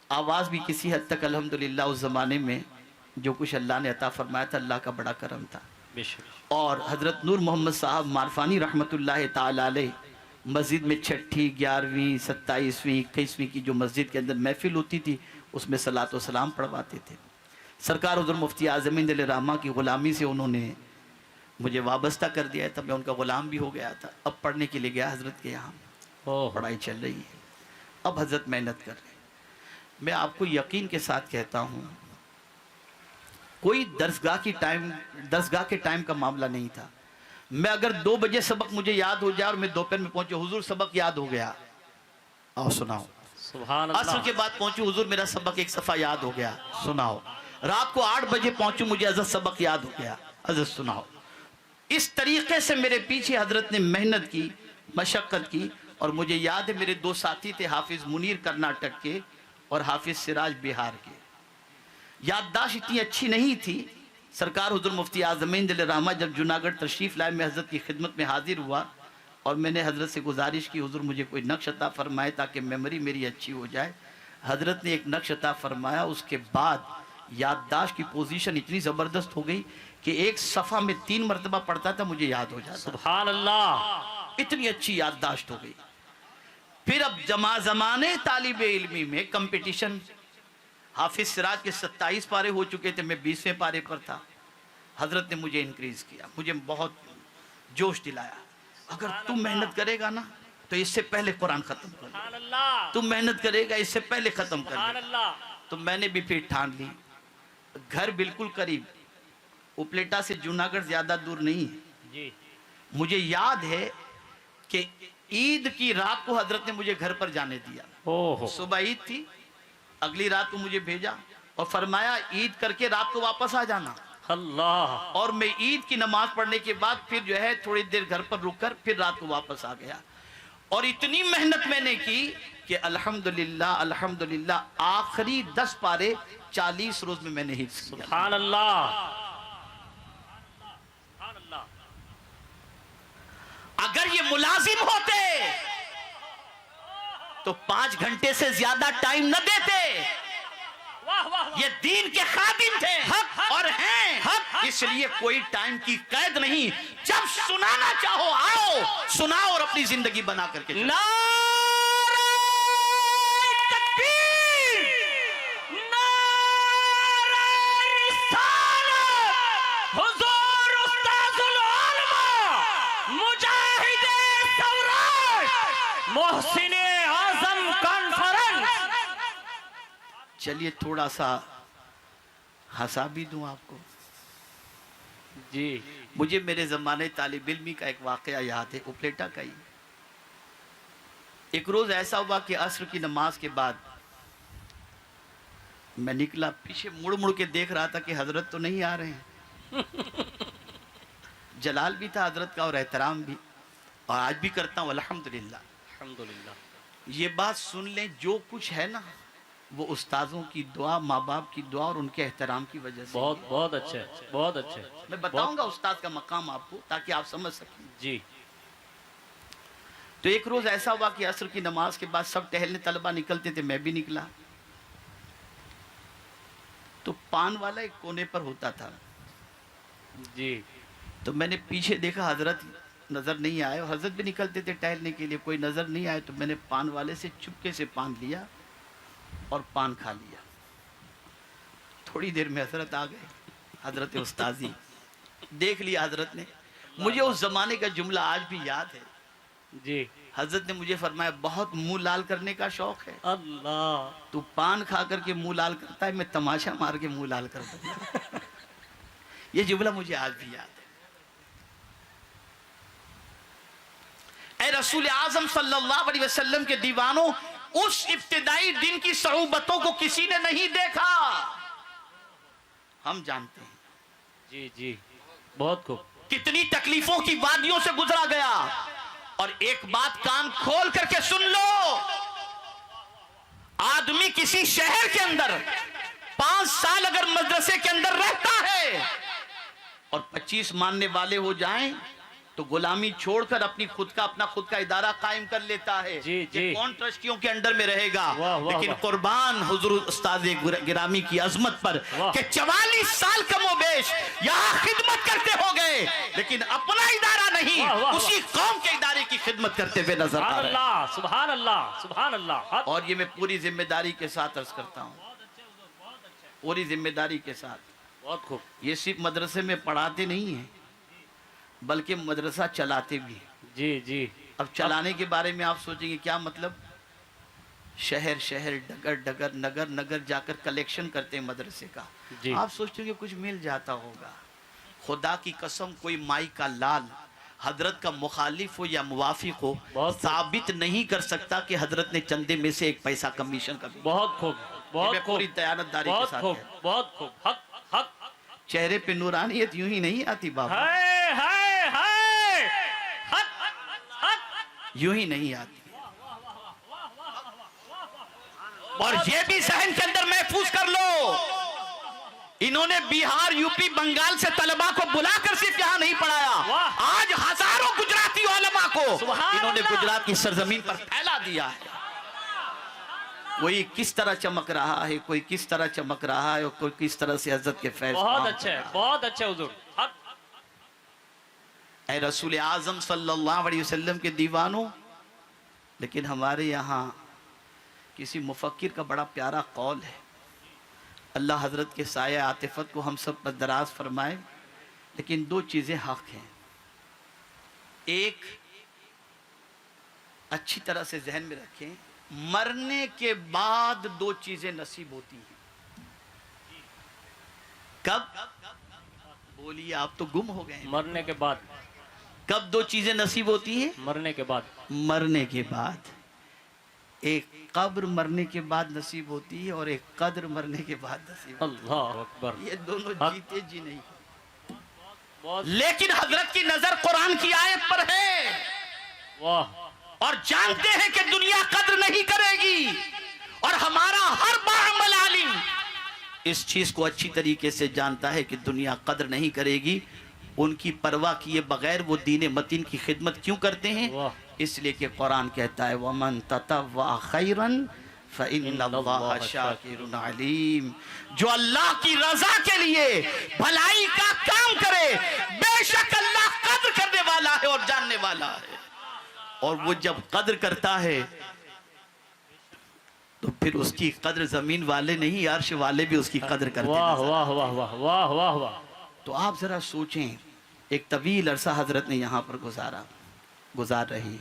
آواز بھی کسی حد تک الحمدللہ اس زمانے میں جو کچھ اللہ نے عطا فرمایا تھا اللہ کا بڑا کرم تھا. اور حضرت نور محمد صاحب معرفانی رحمت اللہ تعالی علیہ مسجد میں 6ٹھی 11ویں 27ویں 21ویں کی جو مسجد کے اندر محفل ہوتی تھی اس میں صلاۃ و سلام پڑھواتے تھے. سرکار حضور مفتی اعظم ہند علیہ رحمہ کی غلامی سے انہوں نے مجھے وابستہ کر دیا تھا. میں ان کا غلام بھی ہو گیا تھا. اب پڑھنے کے لیے گیا حضرت کے یہاں، پڑھائی چل رہی ہے. اب حضرت محنت کر رہے ہیں. میں آپ کو یقین کے ساتھ کہتا ہوں کوئی درسگاہ کے ٹائم کا معاملہ نہیں تھا. میں اگر 2 بجے سبق مجھے یاد ہو جائے اور میں دوپہر میں پہنچوں، حضور سبق یاد ہو گیا، آؤ سناؤ. سبحان اللہ. عصر کے بعد پہنچوں، حضور میرا سبق ایک صفحہ یاد ہو گیا، سناؤ. رات کو 8 بجے پہنچوں، مجھے حضرت سبق یاد ہو گیا، حضرت سناؤ. اس طریقے سے میرے پیچھے حضرت نے محنت کی، مشقت کی. اور مجھے یاد ہے میرے 2 ساتھی تھے، حافظ منیر کرناٹک کے اور حافظ سراج بہار کے. یادداشت اتنی اچھی نہیں تھی. سرکار حضور مفتی اعظم ہند علیہ رحمہ جب جوناگڑھ تشریف لائے، میں حضرت کی خدمت میں حاضر ہوا اور میں نے حضرت سے گزارش کی حضور مجھے کوئی نقش عطا فرمائے تاکہ میموری میری اچھی ہو جائے. حضرت نے ایک نقش عطا فرمایا. اس کے بعد یادداشت کی پوزیشن اتنی زبردست ہو گئی کہ ایک صفحہ میں 3 مرتبہ پڑھتا تھا مجھے یاد ہو جاتا. سبحان اللہ. اتنی اچھی یادداشت ہو گئی. پھر اب زمانے طالب علمی میں کمپٹیشن. حافظ سراج کے 27 پارے ہو چکے تھے, میں 20ویں پارے پر تھا. حضرت نے مجھے انکریز کیا, مجھے بہت جوش دلایا. اگر تم محنت کرے گا نا تو اس سے پہلے قرآن ختم کر لے. سبحان اللہ. تم محنت کرے گا اس سے پہلے ختم کر سبحان لے. اللہ. تو میں نے بھی پھر ٹھان لی. گھر بالکل قریب, اپلیٹا سے جوناگڑھ زیادہ دور نہیں ہے. جی مجھے یاد ہے کہ عید کی رات کو حضرت نے مجھے گھر پر جانے دیا. اوہ صبح عید تھی, اگلی رات کو مجھے بھیجا اور فرمایا عید کر کے رات کو واپس آ جانا. اللہ. اور میں عید کی نماز پڑھنے کے بعد پھر جو ہے تھوڑی دیر گھر پر رک کر پھر رات کو واپس آ گیا. اور اتنی محنت میں نے کی کہ الحمدللہ الحمدللہ آخری 10 پارے 40 روز میں نے حفظ کیا. سبحان اللہ. سبحان اللہ. اگر یہ ملازم ہوتے تو 5 گھنٹے سے زیادہ ٹائم نہ دیتے. واہ واہ. یہ دین کے خادم تھے اور ہیں. اس لیے کوئی ٹائم کی قید نہیں. جب سنانا چاہو آؤ سناؤ اور اپنی زندگی بنا کر کے. نعرہ تکبیر. نعرہ رسالت. حضور استاذ العلماء مجاہد سوراج محسن اعظم کانفرنس. چلیے تھوڑا سا ہنسا بھی دوں آپ کو. جی مجھے میرے زمانے طالب علمی کا ایک واقعہ یاد ہے, اپلیٹا کا ہی. ایک روز ایسا ہوا کہ عصر کی نماز کے بعد میں نکلا, پیچھے مڑ مڑ کے دیکھ رہا تھا کہ حضرت تو نہیں آ رہے ہیں. جلال بھی تھا حضرت کا اور احترام بھی, اور آج بھی کرتا ہوں الحمدللہ. الحمدللہ. یہ بات سن لیں, جو کچھ ہے نا وہ استاذوں کی دعا, ماں باپ کی دعا اور ان کے احترام کی وجہ سے. بہت بہت اچھے, بہت اچھے. میں بتاؤں گا استاد کا مقام آپ کو تاکہ آپ سمجھ سکیں. جی تو ایک روز ایسا ہوا کہ عصر کی نماز کے بعد سب ٹہلنے طلبہ نکلتے تھے, میں بھی نکلا. تو پان والا ایک کونے پر ہوتا تھا. جی. تو میں نے پیچھے دیکھا حضرت نظر نہیں آئے, اور حضرت بھی نکلتے تھے ٹہلنے کے لیے, کوئی نظر نہیں آئے. تو میں نے پان والے سے چپکے سے پان لیا اور پان کھا لیا. تھوڑی دیر میں حضرت آ گئے, حضرت استاذی دیکھ لیا حضرت نے. مجھے اس زمانے کا جملہ آج بھی یاد ہے. جی. حضرت نے مجھے فرمایا بہت منہ لال کرنے کا شوق ہے, اللہ. تو پان کھا کر کے منہ لال کرتا ہے, میں تماشا مار کے منہ لال کرتا ہوں. یہ جملہ مجھے آج بھی یاد ہے. اے رسول اعظم صلی اللہ علیہ وسلم کے دیوانوں, اس ابتدائی دن کی صعوبتوں کو کسی نے نہیں دیکھا, ہم جانتے ہیں. جی جی بہت خوب. کتنی تکلیفوں کی وادیوں سے گزرا گیا. اور ایک بات کان کھول کر کے سن لو, آدمی کسی شہر کے اندر 5 سال اگر مدرسے کے اندر رہتا ہے اور 25 ماننے والے ہو جائیں تو غلامی چھوڑ کر اپنا خود کا ادارہ قائم کر لیتا ہے. جی جی. یہ کون ٹرسٹیوں کے انڈر میں رہے گا؟ واہ واہ لیکن واہ. قربان حضور استاد گرامی کی عظمت پر واہ. کہ 44 سال کم و بیش یہاں خدمت کرتے ہو گئے, لیکن اپنا ادارہ نہیں, واہ واہ. اسی قوم کے ادارے کی خدمت کرتے ہوئے نظر آ سبحان رہے ہیں. اللہ. سبحان اللہ. سبحان اللہ. اور یہ میں پوری ذمہ داری کے ساتھ عرض کرتا ہوں, پوری ذمہ داری کے ساتھ. بہت خوب. یہ صرف مدرسے میں پڑھاتے نہیں ہیں بلکہ مدرسہ چلاتے بھی ہیں. جی جی. اب چلانے کے بارے میں آپ سوچیں گے کیا مطلب؟ شہر شہر, ڈگر ڈگر, نگر نگر جا کر کلیکشن کرتے ہیں مدرسے کا. جی. آپ سوچتے ہیں کہ کچھ مل جاتا ہوگا. خدا کی قسم کوئی مائی کا لال حضرت کا مخالف ہو یا موافق ہو, بہت ثابت نہیں کر سکتا کہ حضرت نے چندے میں سے 1 پیسہ کمیشن کا بھی. بہت خوب. یہ بہت میں خوب. پوری دیانتداری کے بہت ساتھ خوب. کہتا ہوں. بہت خوب. حق حق. چہرے پہ نورانیت یوں ہی نہیں آتی بابا, ہائے ہائے ہائے. حق حق. یوں ہی نہیں آتی. اور یہ بھی ذہن کے اندر محفوظ کر لو, انہوں نے بہار, یو پی, بنگال سے طلباء کو بلا کر صرف یہاں نہیں پڑھایا, واہ. آج ہزاروں گجراتی علماء کو سبحان گجرات کی سرزمین پر پھیلا دیا ہے. کوئی کس طرح چمک رہا ہے, کوئی کس طرح چمک رہا ہے, اور کوئی کس طرح سے حضرت کے فیض بہت عام اچھا ہے, کر رہا بہت اچھا حضور. حق. اے رسول اعظم صلی اللہ علیہ وسلم کے دیوانوں, لیکن ہمارے یہاں کسی مفکر کا بڑا پیارا قول ہے. اللہ حضرت کے سایہ عاطفت کو ہم سب پر دراز فرمائے, لیکن دو چیزیں حق ہیں. ایک اچھی طرح سے ذہن میں رکھیں, مرنے کے بعد دو چیزیں نصیب ہوتی ہیں. کب؟ بولیے, آپ تو گم ہو گئے ہیں. مرنے کے بعد. کب دو چیزیں نصیب ہوتی ہیں؟ مرنے کے بعد. مرنے کے بعد. ایک قبر مرنے کے بعد نصیب ہوتی ہے, اور ایک قدر مرنے کے بعد نصیب ہوتی اللہ اکبر. ہے. یہ دونوں جیتے جی نہیں. بہت لیکن حضرت کی نظر قرآن کی آیت پر ہے, واہ. اور جانتے ہیں کہ دنیا قدر نہیں کرے گی, اور ہمارا ہر باعمل عالم اس چیز کو اچھی طریقے سے جانتا ہے کہ دنیا قدر نہیں کرے گی. ان کی پرواہ کیے بغیر وہ دین متین کی خدمت کیوں کرتے ہیں؟ واہ. اس لیے کہ قرآن کہتا ہے وَمَن تَطَوَّعَ خَيْرًا فَإِنَّ اللَّهَ شَاكِرٌ عَلِيمٌ. جو اللہ کی رضا کے لیے بھلائی کا کام کرے, بے شک اللہ قدر کرنے والا ہے اور جاننے والا ہے. اور وہ جب قدر کرتا ہے تو پھر اس کی قدر زمین والے نہیں, عرش والے بھی اس کی قدر کرتے واہ نظر. واہ واہ واہ واہ واہ واہ. تو آپ ذرا سوچیں, ایک طویل عرصہ حضرت نے یہاں پر گزار رہے ہیں,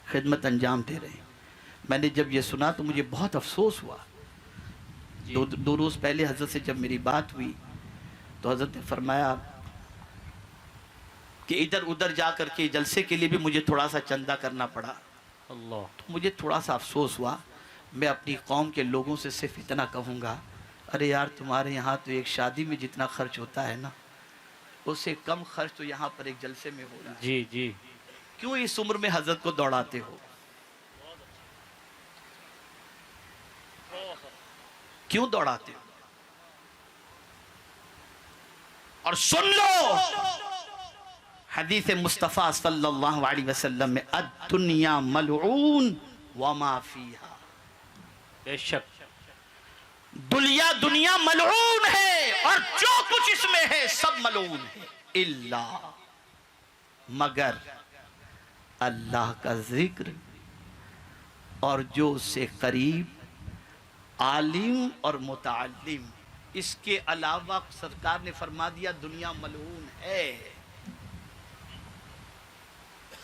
خدمت انجام دے رہے ہیں. میں نے جب یہ سنا تو مجھے بہت افسوس ہوا. دو روز پہلے حضرت سے جب میری بات ہوئی تو حضرت نے فرمایا کہ ادھر ادھر جا کر کے جلسے کے لیے بھی مجھے تھوڑا سا چندہ کرنا پڑا. اللہ. تو مجھے تھوڑا سا افسوس ہوا. میں اپنی قوم کے لوگوں سے صرف اتنا کہوں گا, ارے یار تمہارے یہاں تو ایک شادی میں جتنا خرچ ہوتا ہے نا, اس سے کم خرچ تو یہاں پر ایک جلسے میں ہو رہا ہے. جی جی. کیوں اس عمر میں حضرت کو دوڑاتے ہو؟ کیوں دوڑاتے ہو؟ اور سن لو حدیث مصطفیٰ صلی اللہ علیہ وسلم میں الدنیا ملعون وما فیہا. بے شک. دنیا ملعون ہے, اور جو کچھ اس میں ہے سب ملعون ہے, الا مگر اللہ کا ذکر اور جو اس سے قریب عالم اور متعلم. اس کے علاوہ سرکار نے فرما دیا دنیا ملعون ہے.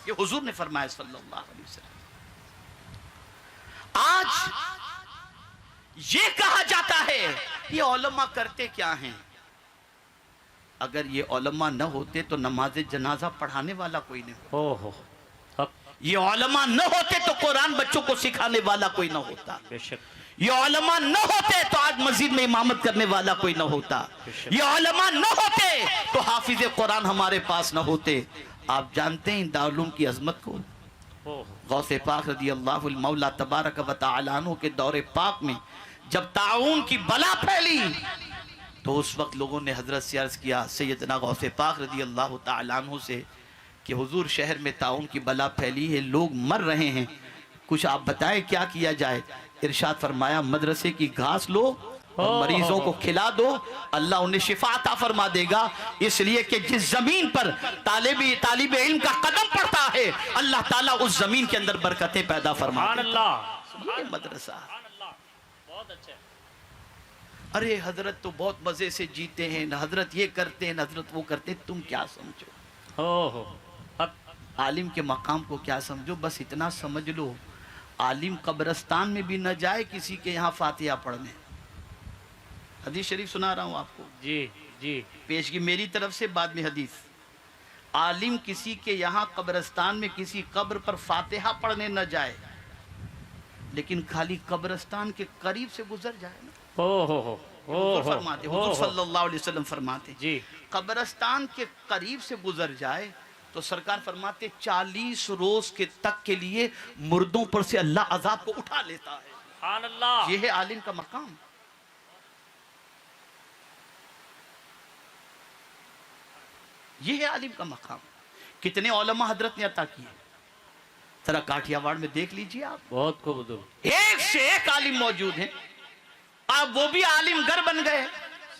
یہ حضور نے فرمایا صلی اللہ علیہ وسلم. آج یہ کہا جاتا ہے یہ علماء کرتے کیا ہیں؟ اگر یہ علماء نہ ہوتے تو نماز جنازہ پڑھانے والا کوئی نہیں ہوتا. ہو. حق. یہ علماء نہ ہوتے تو قرآن بچوں کو سکھانے والا کوئی نہ ہوتا. بے شک. یہ علماء نہ ہوتے تو آج مسجد میں امامت کرنے والا کوئی نہ ہوتا. یہ علماء نہ ہوتے تو حافظ قرآن ہمارے پاس نہ ہوتے. آپ جانتے ہیں دارالعلوم کی عظمت کو. غوث پاک رضی اللہ المولا تبارک و تعالی عنہ کے دور پاک میں جب طاعون کی بلا پھیلی تو اس وقت لوگوں نے حضرت سے عرض کیا, سیدنا غوث پاک رضی اللہ تعالی عنہ سے, کہ حضور شہر میں طاعون کی بلا پھیلی ہے, لوگ مر رہے ہیں, کچھ آپ بتائیں کیا کیا جائے؟ ارشاد فرمایا مدرسے کی گھاس لو اور مریضوں کو کھلا دو, اللہ انہیں شفا عطا فرما دے گا. اس لیے کہ جس زمین پر طالب علم کا قدم پڑتا ہے اللہ تعالیٰ اس زمین کے اندر برکتیں پیدا فرما سبحان دیتا اللہ. ہے. یہ مدرسہ. سبحان اللہ. بہت اچھا. ارے حضرت تو بہت مزے سے جیتے ہیں, نہ حضرت یہ کرتے ہیں نہ حضرت وہ کرتے ہیں. تم کیا سمجھو؟ ہو. حق. عالم کے مقام کو کیا سمجھو؟ بس اتنا سمجھ لو عالم قبرستان میں بھی نہ جائے کسی کے یہاں فاتحہ پڑھنے. حدیث شریف سنا رہا ہوں آپ کو, جی جی. پیشگی میری طرف سے, بعد میں حدیث. عالم کسی کے یہاں قبرستان میں کسی قبر پر فاتحہ پڑھنے نہ جائے, لیکن خالی قبرستان کے قریب سے گزر جائے نا. ہو. حضور فرماتے, حضور صلی اللہ علیہ وسلم فرماتے, جی. قبرستان کے قریب سے گزر جائے تو سرکار فرماتے 40 روز کے تک کے لیے مردوں پر سے اللہ عذاب کو اٹھا لیتا ہے. سبحان اللہ. یہ ہے عالم کا مقام. یہ ہے عالم کا مقام. کتنے علماء حضرت نے عطا کیے, ذرا کاٹھیاواڑ میں دیکھ لیجیے آپ، بہت خوب حضور. ایک سے ایک عالم موجود ہیں. اب وہ بھی عالم گر بن گئے،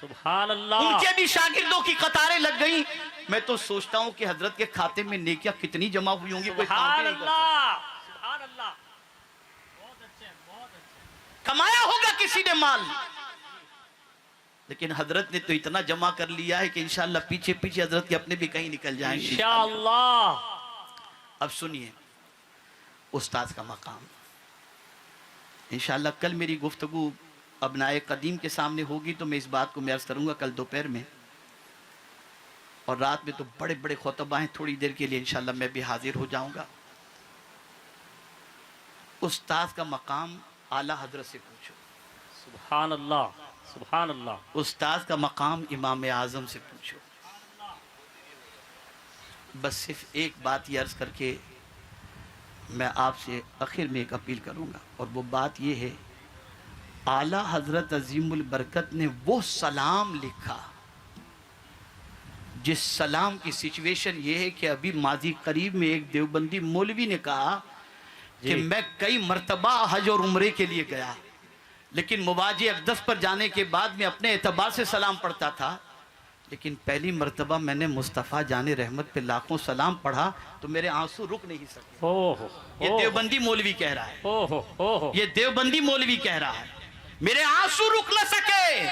سبحان اللہ. ان کے بھی شاگردوں کی قطاریں لگ گئیں. میں تو سوچتا ہوں کہ حضرت کے کھاتے میں نیکیاں کتنی جمع ہوئی ہوں گی، کوئی سبحان کاؤنٹ نہیں کر سکتا. اللہ. سبحان اللہ. بہت اچھے بہت اچھے. کمایا ہوگا کسی نے مال، لیکن حضرت نے تو اتنا جمع کر لیا ہے کہ انشاءاللہ پیچھے پیچھے حضرت کے اپنے بھی کہیں نکل جائیں گے انشاءاللہ. اب سنیے استاد کا مقام. انشاءاللہ کل میری گفتگو ابنائے قدیم کے سامنے ہوگی تو میں اس بات کو میں عرض کروں گا کل دوپہر میں، اور رات میں تو بڑے بڑے خطبہ ہیں، تھوڑی دیر کے لیے انشاءاللہ میں بھی حاضر ہو جاؤں گا. استاد کا مقام اعلیٰ حضرت سے پوچھو، سبحان اللہ. سبحان اللہ. استاد کا مقام امام اعظم سے پوچھو. بس صرف ایک بات یہ عرض کر کے میں آپ سے آخر میں ایک اپیل کروں گا، اور وہ بات یہ ہے، اعلیٰ حضرت عظیم البرکت نے وہ سلام لکھا جس سلام کی سچویشن یہ ہے کہ ابھی ماضی قریب میں ایک دیوبندی مولوی نے کہا کہ میں کئی مرتبہ حج اور عمرے کے لیے گیا، لیکن مواجہ اقدس پر جانے کے بعد میں اپنے اعتبار سے سلام پڑھتا تھا، لیکن پہلی مرتبہ میں نے مصطفیٰ جان رحمت پہ لاکھوں سلام پڑھا تو میرے آنسو رک نہیں سکے. یہ دیوبندی مولوی کہہ رہا ہے، یہ دیوبندی مولوی کہہ رہا ہے، میرے آنسو رک نہ سکے.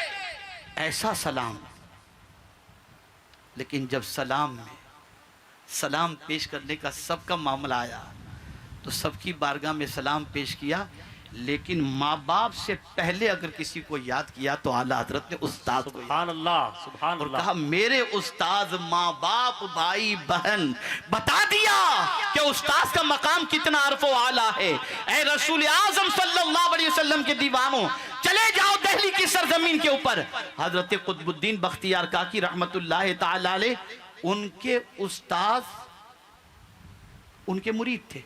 ایسا سلام. لیکن جب سلام میں سلام پیش کرنے کا سب کا معاملہ آیا تو سب کی بارگاہ میں سلام پیش کیا، لیکن ماں باپ سے پہلے اگر کسی کو یاد کیا تو اعلیٰ حضرت نے استاد کو یاد. سبحان اللہ. سبحان اور اللہ. کہا میرے استاد ماں باپ بھائی بہن بتا دیا کہ استاد کا مقام کتنا عرف و اعلیٰ ہے. اے رسول اعظم صلی اللہ علیہ وسلم کے دیوانوں، چلے جاؤ دہلی کی سرزمین کے اوپر. حضرت قطب الدین بختیار کاکی رحمت اللہ تعالی علیہ، ان کے استاد ان کے مرید تھے.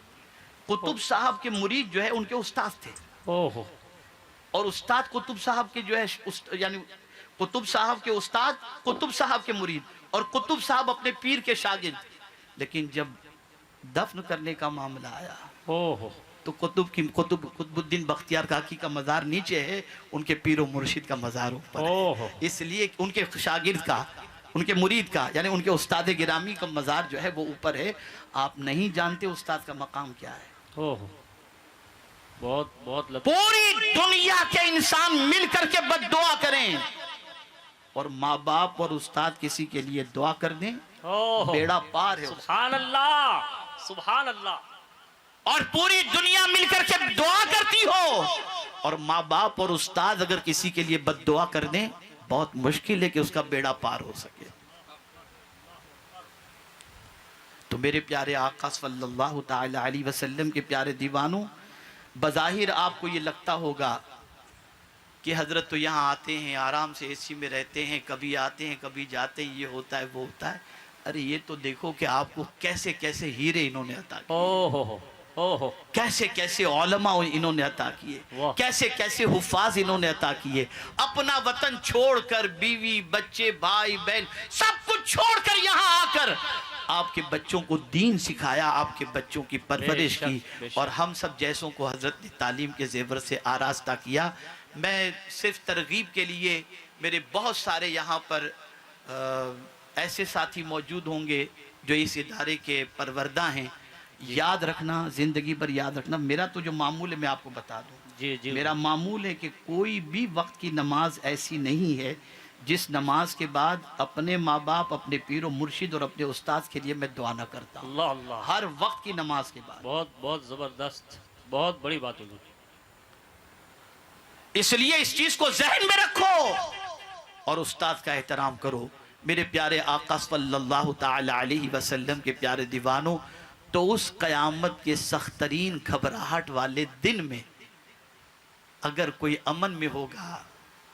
قطب صاحب کے مرید جو ہے ان کے استاد تھے، اور استاد قطب صاحب کے جو ہے یعنی قطب صاحب کے استاد قطب صاحب کے مرید، اور قطب صاحب اپنے پیر کے شاگرد. لیکن جب دفن کرنے کا معاملہ آیا تو قطب الدین بختیار کاکی کا مزار نیچے ہے، ان کے پیر و مرشد کا مزار اوپر ہے. اس لیے ان کے شاگرد کا، ان کے مرید کا، یعنی ان کے استاد گرامی کا مزار جو ہے وہ اوپر ہے. آپ نہیں جانتے استاد کا مقام کیا ہے. بہت بہت پوری دنیا کے انسان مل کر کے بد دعا کریں اور ماں باپ اور استاد کسی کے لیے دعا کر دیں، بیڑا پار ہے. سبحان اللہ. سبحان اللہ. اور پوری دنیا مل کر کے دعا کرتی ہو اور ماں باپ اور استاد اگر کسی کے لیے بد دعا کر دیں، بہت مشکل ہے کہ اس کا بیڑا پار ہو سکے. تو میرے پیارے آقا صلی اللہ تعالی علیہ وسلم کے پیارے دیوانوں، بظاہر آپ کو یہ لگتا ہوگا کہ حضرت تو یہاں آتے ہیں، آرام سے اے سی میں رہتے ہیں، کبھی آتے ہیں کبھی جاتے ہیں، یہ ہوتا ہے وہ ہوتا ہے. ارے یہ تو دیکھو کہ آپ کو کیسے کیسے ہیرے انہوں نے عطا کیے، کیسے کیسے علماء انہوں نے عطا کیے، کیسے کیسے حفاظ انہوں نے عطا کیے. اپنا وطن چھوڑ کر، بیوی بچے بھائی بہن سب کچھ چھوڑ کر یہاں آ کر آپ کے بچوں کو دین سکھایا، آپ کے بچوں کی پرورش کی، اور ہم سب جیسوں کو حضرت نے تعلیم کے زیور سے آراستہ کیا. میں صرف ترغیب کے لیے، میرے بہت سارے یہاں پر ایسے ساتھی موجود ہوں گے جو اس ادارے کے پروردہ ہیں، یاد رکھنا، زندگی پر یاد رکھنا. میرا تو جو معمول ہے میں آپ کو بتا دوں، میرا معمول ہے کہ کوئی بھی وقت کی نماز ایسی نہیں ہے جس نماز کے بعد اپنے ماں باپ، اپنے پیر و مرشد اور اپنے استاد کے لیے میں دعا نہ کرتا ہوں. اللہ اللہ. ہر وقت کی نماز کے بعد. بہت بہت زبردست، بہت بڑی بات ہوگی. اس لیے اس چیز کو ذہن میں رکھو اور استاد کا احترام کرو. میرے پیارے آقا صلی اللہ تعالی علیہ وسلم کے پیارے دیوانوں، تو اس قیامت کے سخت ترین گھبراہٹ والے دن میں اگر کوئی امن میں ہوگا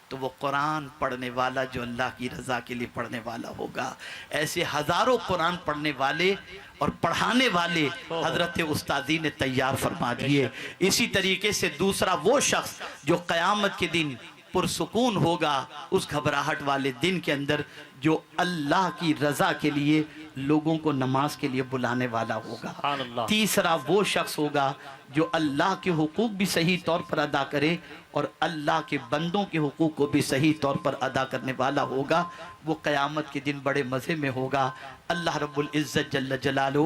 تو وہ قرآن پڑھنے والا جو اللہ کی رضا کے لیے پڑھنے والا ہوگا. ایسے ہزاروں قرآن پڑھنے والے اور پڑھانے والے حضرت استادی نے تیار فرما دیے. اسی طریقے سے دوسرا وہ شخص جو قیامت کے دن پرسکون ہوگا اس گھبراہٹ والے دن کے اندر، جو اللہ کی رضا کے لیے لوگوں کو نماز کے لیے بلانے والا ہوگا۔ سبحان اللہ۔ تیسرا وہ شخص ہوگا جو اللہ کے حقوق بھی صحیح طور پر ادا کرے اور اللہ کے بندوں کے حقوق کو بھی صحیح طور پر ادا کرنے والا ہوگا۔ وہ قیامت کے دن بڑے مزے میں ہوگا۔ اللہ رب العزت جل جلالہ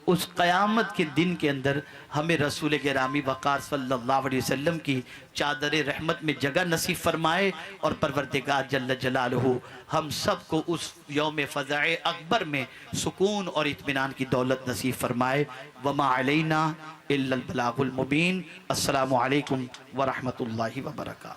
اس قیامت کے دن کے اندر ہمیں رسول گرامی وقار صلی اللہ علیہ وسلم کی چادر رحمت میں جگہ نصیب فرمائے، اور پروردگار جل جلالہ ہم سب کو اس یوم فزع اکبر میں سکون اور اطمینان کی دولت نصیب فرمائے۔ وما علینا الا البلاغ المبین۔ السلام علیکم ورحمۃ اللہ وبرکاتہ۔